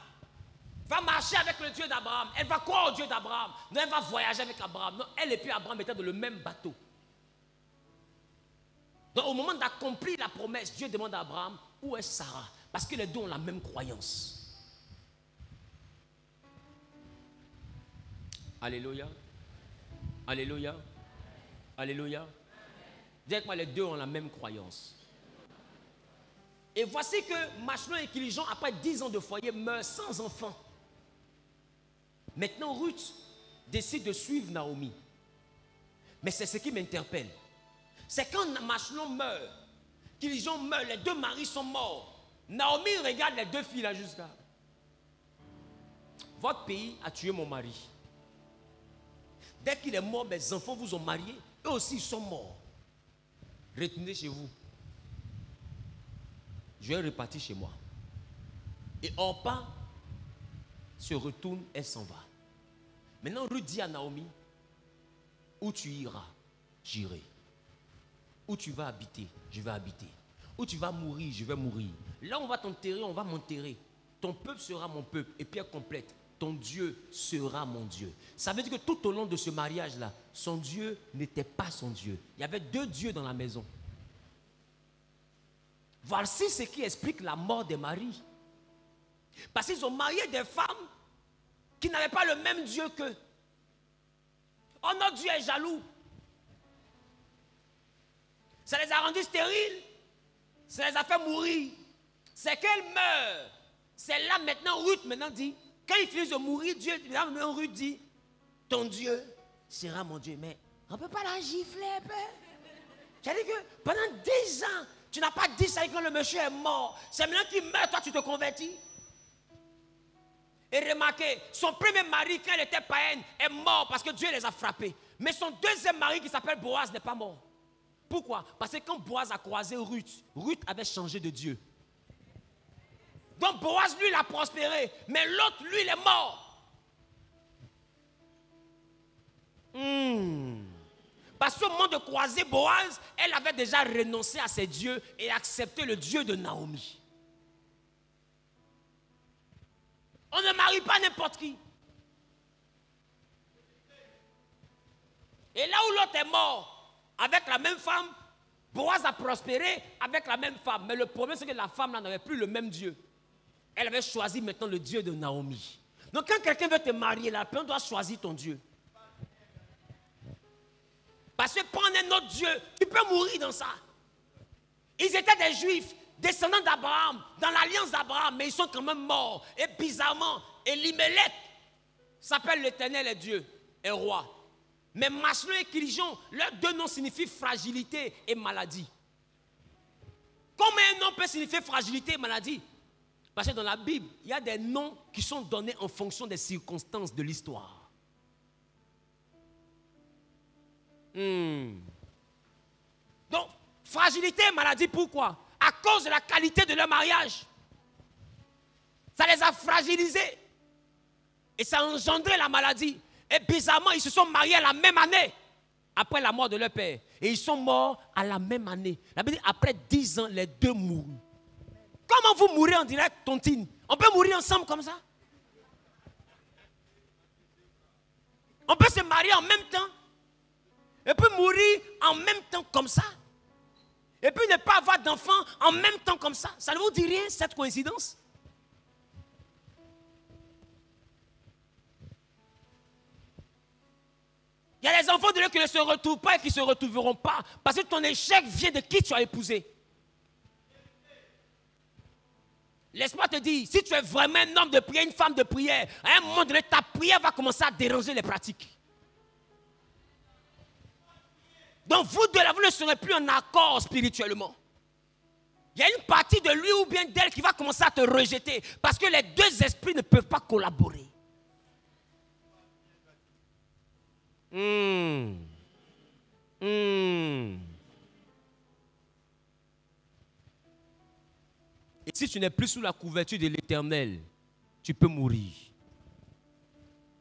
va marcher avec le Dieu d'Abraham. Elle va croire au Dieu d'Abraham. Non, elle va voyager avec Abraham. Non, elle et puis Abraham étaient dans le même bateau. Donc au moment d'accomplir la promesse, Dieu demande à Abraham, où est Sarah? Parce que les deux ont la même croyance. Alléluia. Alléluia. Alléluia. Dites-moi, les deux ont la même croyance. Et voici que Machlon et Kilijon, après 10 ans de foyer, meurt sans enfant. Maintenant, Ruth décide de suivre Naomi. Mais c'est ce qui m'interpelle. C'est quand Machlon meurt, qu'Ilijon meurt, les deux maris sont morts. Naomi regarde les deux filles là jusqu'à. Votre pays a tué mon mari. Dès qu'il est mort, mes enfants vous ont marié. Eux aussi, ils sont morts. Retournez chez vous. Je vais repartir chez moi. Et Orpa se retourne, elle s'en va. Maintenant, Ruth dit à Naomi, où tu iras, j'irai. Où tu vas habiter, je vais habiter. Où tu vas mourir, je vais mourir. Là, on va t'enterrer, on va m'enterrer. Ton peuple sera mon peuple. Et Pierre complète, ton Dieu sera mon Dieu. Ça veut dire que tout au long de ce mariage-là, son Dieu n'était pas son Dieu. Il y avait deux dieux dans la maison. Voici ce qui explique la mort des maris. Parce qu'ils ont marié des femmes qui n'avaient pas le même Dieu qu'eux. Oh, notre Dieu est jaloux. Ça les a rendus stériles. Ça les a fait mourir. C'est qu'elle meurt. C'est là maintenant, Ruth maintenant dit, quand ils finissent de mourir, Dieu, maintenant Ruth dit, ton Dieu sera mon Dieu. Mais on ne peut pas la gifler un peu. C'est-à-dire que pendant 10 ans, tu n'as pas dit ça quand le monsieur est mort. C'est maintenant qu'il meurt, toi tu te convertis. Et remarquez, son premier mari, quand elle était païenne, est mort parce que Dieu les a frappés. Mais son deuxième mari, qui s'appelle Boaz, n'est pas mort. Pourquoi? Parce que quand Boaz a croisé Ruth, Ruth avait changé de Dieu. Donc Boaz, lui, il a prospéré. Mais l'autre, lui, il est mort. Parce qu'au moment de croiser Boaz, elle avait déjà renoncé à ses dieux et accepté le Dieu de Naomi. On ne marie pas n'importe qui. Et là où l'autre est mort avec la même femme, Boaz a prospéré avec la même femme. Mais le problème, c'est que la femme n'avait plus le même Dieu. Elle avait choisi maintenant le Dieu de Naomi. Donc quand quelqu'un veut te marier, la personne doit choisir ton Dieu. Parce que prendre un autre Dieu, tu peux mourir dans ça. Ils étaient des Juifs, descendants d'Abraham, dans l'alliance d'Abraham, mais ils sont quand même morts. Et bizarrement, Elimelech s'appelle l'Éternel est Dieu, est roi. Mais Machlon et Kilijon, leurs deux noms signifient fragilité et maladie. Comment un nom peut signifier fragilité et maladie? Parce que dans la Bible, il y a des noms qui sont donnés en fonction des circonstances de l'histoire. Donc, fragilité et maladie, pourquoi? À cause de la qualité de leur mariage. Ça les a fragilisés. Et ça a engendré la maladie. Et bizarrement, ils se sont mariés à la même année, après la mort de leur père. Et ils sont morts à la même année. La Bible dit, après 10 ans, les deux mourent. Comment vous mourrez en direct, tontine? On peut mourir ensemble comme ça? On peut se marier en même temps et puis mourir en même temps comme ça. Et puis ne pas avoir d'enfants en même temps comme ça. Ça ne vous dit rien, cette coïncidence? Il y a des enfants de Dieu qui ne se retrouvent pas et qui ne se retrouveront pas. Parce que ton échec vient de qui tu as épousé. Laisse-moi te dire, si tu es vraiment un homme de prière, une femme de prière, à un moment donné, ta prière va commencer à déranger les pratiques. Donc vous deux là, vous ne serez plus en accord spirituellement. Il y a une partie de lui ou bien d'elle qui va commencer à te rejeter. Parce que les deux esprits ne peuvent pas collaborer. Et si tu n'es plus sous la couverture de l'Éternel, tu peux mourir.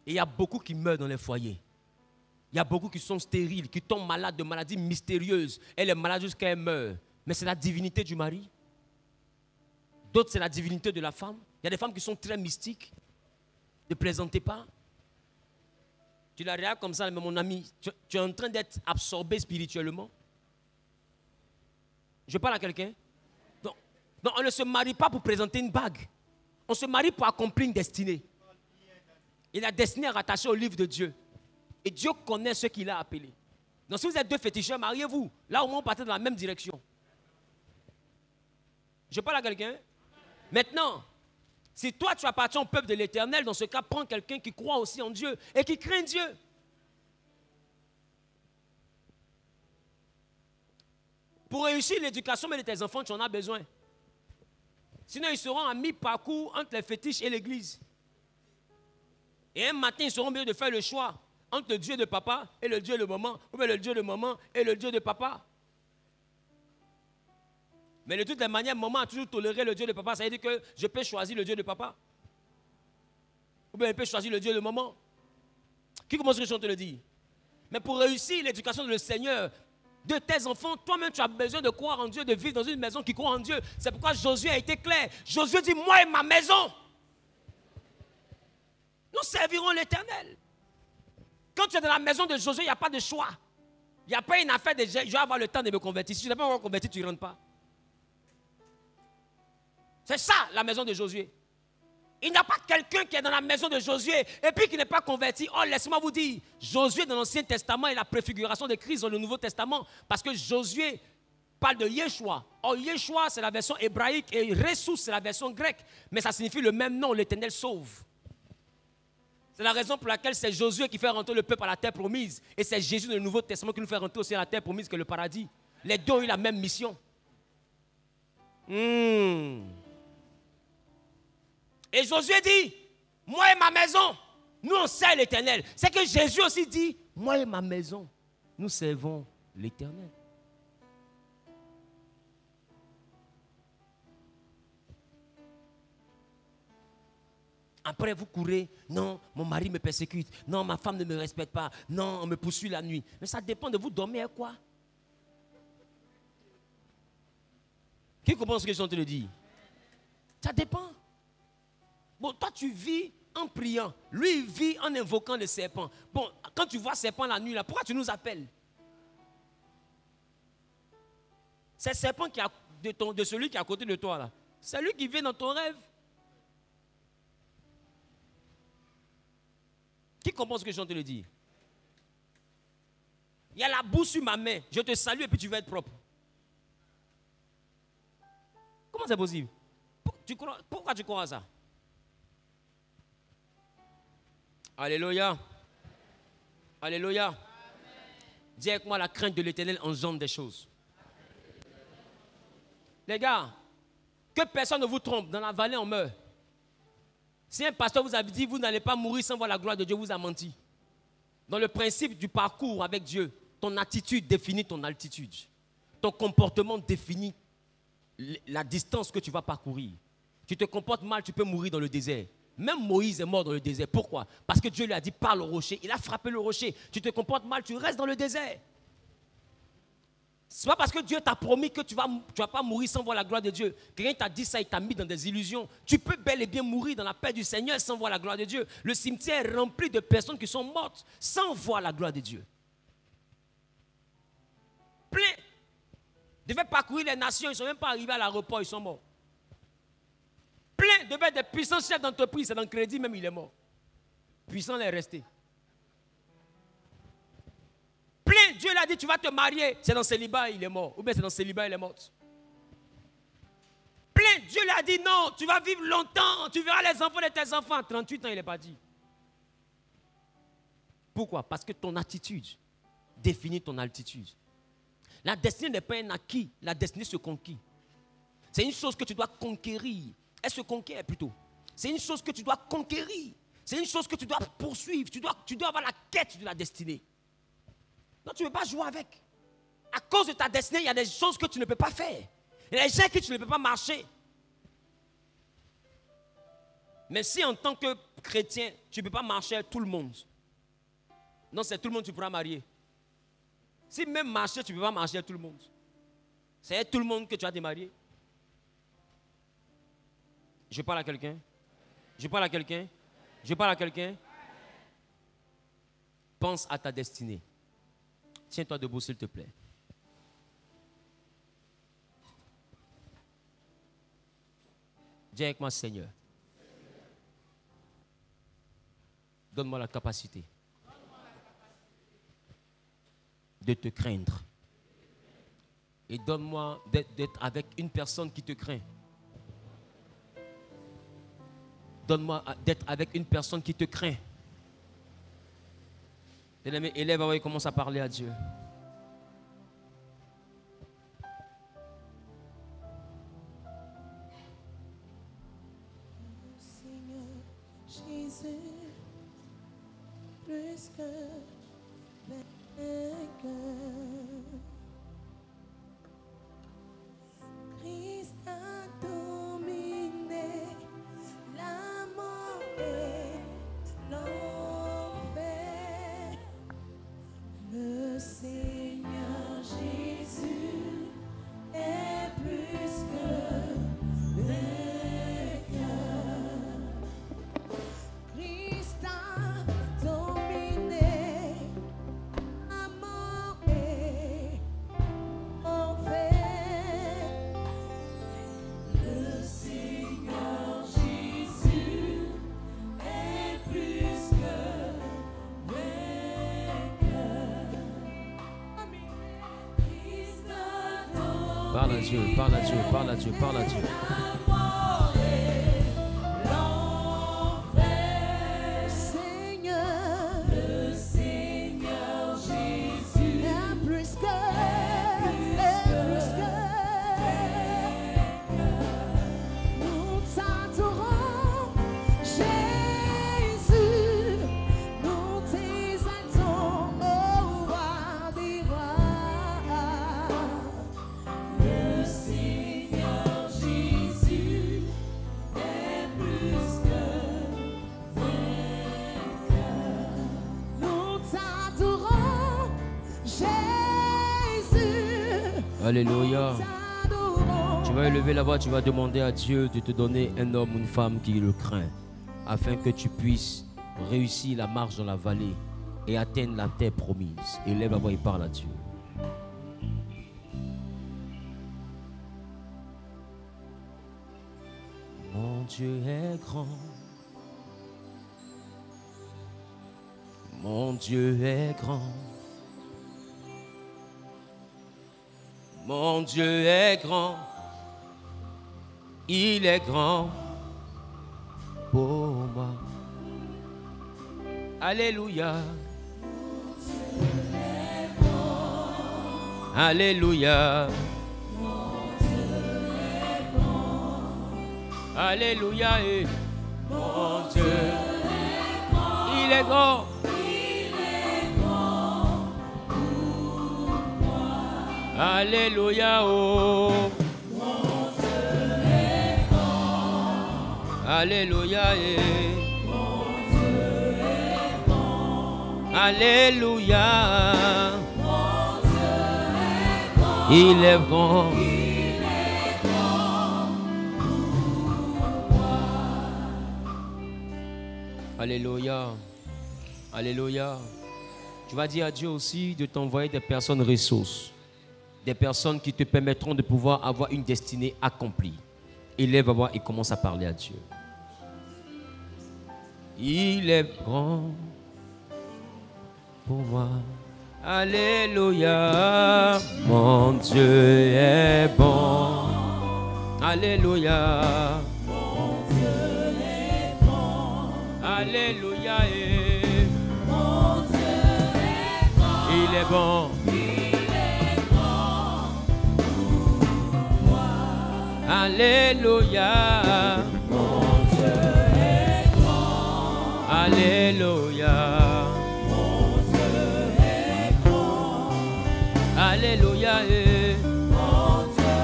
Et il y a beaucoup qui meurent dans les foyers. Il y a beaucoup qui sont stériles, qui tombent malades de maladies mystérieuses. Elle est malade jusqu'à elle meurt. Mais c'est la divinité du mari. D'autres, c'est la divinité de la femme. Il y a des femmes qui sont très mystiques. Ne plaisantez pas. Tu la regardes comme ça, mais mon ami, tu es en train d'être absorbé spirituellement. Je parle à quelqu'un. Donc on ne se marie pas pour présenter une bague. On se marie pour accomplir une destinée. Et la destinée est rattachée au livre de Dieu. Et Dieu connaît ceux qu'il a appelés. Donc si vous êtes deux féticheurs, mariez-vous. Là au moins, on partez dans la même direction. Je parle à quelqu'un. Maintenant, Si toi, tu appartiens au peuple de l'Éternel, dans ce cas, prends quelqu'un qui croit aussi en Dieu et qui craint Dieu. Pour réussir l'éducation de tes enfants, tu en as besoin. Sinon, ils seront à mi-parcours entre les fétiches et l'église. Et un matin, ils seront obligés de faire le choix entre le Dieu de papa et le Dieu de maman, ou bien le Dieu de maman et le Dieu de papa. Mais de toutes les manières, maman a toujours toléré le Dieu de papa. Ça veut dire que je peux choisir le Dieu de papa. Ou bien je peux choisir le Dieu de maman. Qui commence que je te le dis? Mais pour réussir l'éducation de le Seigneur, de tes enfants, toi-même tu as besoin de croire en Dieu, de vivre dans une maison qui croit en Dieu. C'est pourquoi Josué a été clair. Josué dit, moi et ma maison, nous servirons l'Éternel. Quand tu es dans la maison de Josué, il n'y a pas de choix. Il n'y a pas une affaire de je vais avoir le temps de me convertir. Si tu n'es pas encore converti, tu ne rentres pas. C'est ça la maison de Josué. Il n'y a pas quelqu'un qui est dans la maison de Josué et puis qui n'est pas converti. Oh, laissez-moi vous dire, Josué dans l'Ancien Testament est la préfiguration de Christ dans le Nouveau Testament. Parce que Josué parle de Yeshua. Or, Yeshua, c'est la version hébraïque et Ressus, c'est la version grecque. Mais ça signifie le même nom, l'Éternel sauve. C'est la raison pour laquelle c'est Josué qui fait rentrer le peuple à la terre promise. Et c'est Jésus dans le Nouveau Testament qui nous fait rentrer aussi à la terre promise que le paradis. Les deux ont eu la même mission. Et Josué dit, moi et ma maison, nous on sert l'Éternel. C'est que Jésus aussi dit, moi et ma maison, nous servons l'Éternel. Après vous courez, non, mon mari me persécute, non, ma femme ne me respecte pas, non, on me poursuit la nuit. Mais ça dépend de vous dormir quoi? Qui comprend ce que je suis en train de dire? Ça dépend. Bon, toi, tu vis en priant. Lui, il vit en invoquant le serpent. Bon, quand tu vois le serpent la nuit, là, pourquoi tu nous appelles? C'est le serpent qui a, de celui qui est à côté de toi, là. C'est lui qui vient dans ton rêve. Qui comprend ce que je suis en train de dire? Il y a la boue sur ma main. Je te salue et puis tu vas être propre. Comment c'est possible? Pourquoi tu crois à ça? Alléluia. Alléluia. Dis avec moi, la crainte de l'Éternel engendre des choses. Les gars, que personne ne vous trompe. Dans la vallée, on meurt. Si un pasteur vous a dit, vous n'allez pas mourir sans voir la gloire de Dieu, vous a menti. Dans le principe du parcours avec Dieu, ton attitude définit ton altitude. Ton comportement définit la distance que tu vas parcourir. Tu te comportes mal, tu peux mourir dans le désert. Même Moïse est mort dans le désert. Pourquoi? Parce que Dieu lui a dit, parle au rocher. Il a frappé le rocher. Tu te comportes mal, tu restes dans le désert. Ce n'est pas parce que Dieu t'a promis que tu vas pas mourir sans voir la gloire de Dieu. Quelqu'un t'a dit ça, il t'a mis dans des illusions. Tu peux bel et bien mourir dans la paix du Seigneur sans voir la gloire de Dieu. Le cimetière est rempli de personnes qui sont mortes sans voir la gloire de Dieu. Plein. Ils devaient parcourir les nations, ils ne sont même pas arrivés à l'aéroport, ils sont morts. Plein de puissants chefs d'entreprise, c'est dans le crédit, même il est mort. Puissant, il est resté. Plein, Dieu l'a dit, tu vas te marier, c'est dans le célibat, il est mort. Ou bien c'est dans le célibat, il est mort. Plein, Dieu l'a dit, non, tu vas vivre longtemps, tu verras les enfants de tes enfants. 38 ans, il est parti. Pourquoi? Parce que ton attitude définit ton altitude. La destinée n'est pas un acquis, la destinée se conquiert. C'est une chose que tu dois conquérir. Elle se conquiert plutôt. C'est une chose que tu dois conquérir. C'est une chose que tu dois poursuivre. Tu dois avoir la quête de la destinée. Non, tu ne peux pas jouer avec. À cause de ta destinée, il y a des choses que tu ne peux pas faire. Il y a des gens que tu ne peux pas marcher. Mais si en tant que chrétien, tu ne peux pas marcher avec tout le monde. Non, c'est tout le monde que tu pourras marier. Si même marcher, tu ne peux pas marcher avec tout le monde. C'est avec tout le monde que tu vas te marier. Je parle à quelqu'un. Je parle à quelqu'un. Je parle à quelqu'un. Pense à ta destinée. Tiens-toi debout, s'il te plaît. Dis avec moi, Seigneur. Donne-moi la capacité de te craindre. Et donne-moi d'être avec une personne qui te craint. Donne-moi d'être avec une personne qui te craint. Bien-aimé, élève, il commence à parler à Dieu. Seigneur Jésus, plus que vainqueur. Christ a dominé la mort et l'enfer. Le Seigneur Jésus est plus que vainqueur. Christ a dominé la mort et l'enfer. Le Seigneur Jésus est plus que vainqueur. Christ a dominé Parle à Dieu, parle à Dieu, parle à Dieu, parle à Dieu. la mort et l'enfer. Seigneur, le Seigneur Jésus est plus que nous t'adorons, Jésus, nous t'exaltons, ô roi des rois. Le Seigneur Jésus est plus que vainqueur. Nous t'adorons, Jésus. Alléluia. Nous t'adorons. Tu vas élever la voix, tu vas demander à Dieu de te donner un homme ou une femme qui le craint, afin que tu puisses réussir la marche dans la vallée et atteindre la terre promise. Élève la voix et parle à Dieu. Mon Dieu est grand. Mon Dieu est grand. Mon Dieu est grand. Il est grand pour moi. Alléluia. Alléluia. Alléluia. Et mon Dieu, il est grand. Alléluia. Oh. Alléluia. Et Alléluia. Il est grand. Alléluia. Alléluia. Tu vas dire à Dieu aussi de t'envoyer des personnes ressources. Des personnes qui te permettront de pouvoir avoir une destinée accomplie. Élève la voix et commence à parler à Dieu. Il est grand pour moi. Alléluia. Mon Dieu est bon. Alléluia. Mon Dieu est bon. Alléluia. Et mon Dieu est bon. Il est bon. Alléluia. Mon Dieu est grand. Alléluia. Mon Dieu est grand. Alléluia. Et mon Dieu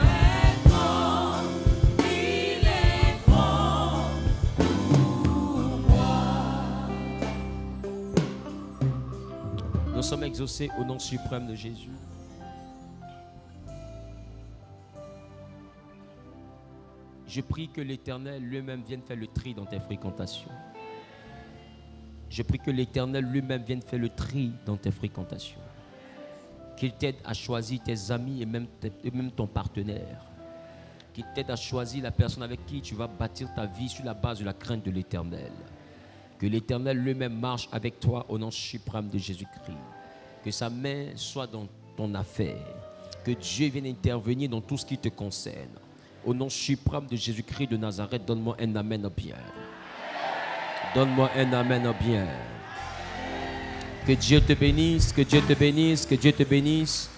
est grand. Il est grand pour moi. Nous sommes exaucés au nom suprême de Jésus. Je prie que l'Éternel lui-même vienne faire le tri dans tes fréquentations. Je prie que l'Éternel lui-même vienne faire le tri dans tes fréquentations. Qu'il t'aide à choisir tes amis et même ton partenaire. Qu'il t'aide à choisir la personne avec qui tu vas bâtir ta vie sur la base de la crainte de l'Éternel. Que l'Éternel lui-même marche avec toi au nom suprême de Jésus-Christ. Que sa main soit dans ton affaire. Que Dieu vienne intervenir dans tout ce qui te concerne. Au nom suprême de Jésus-Christ de Nazareth, donne-moi un amen bien. Donne-moi un amen bien. Que Dieu te bénisse, que Dieu te bénisse, que Dieu te bénisse.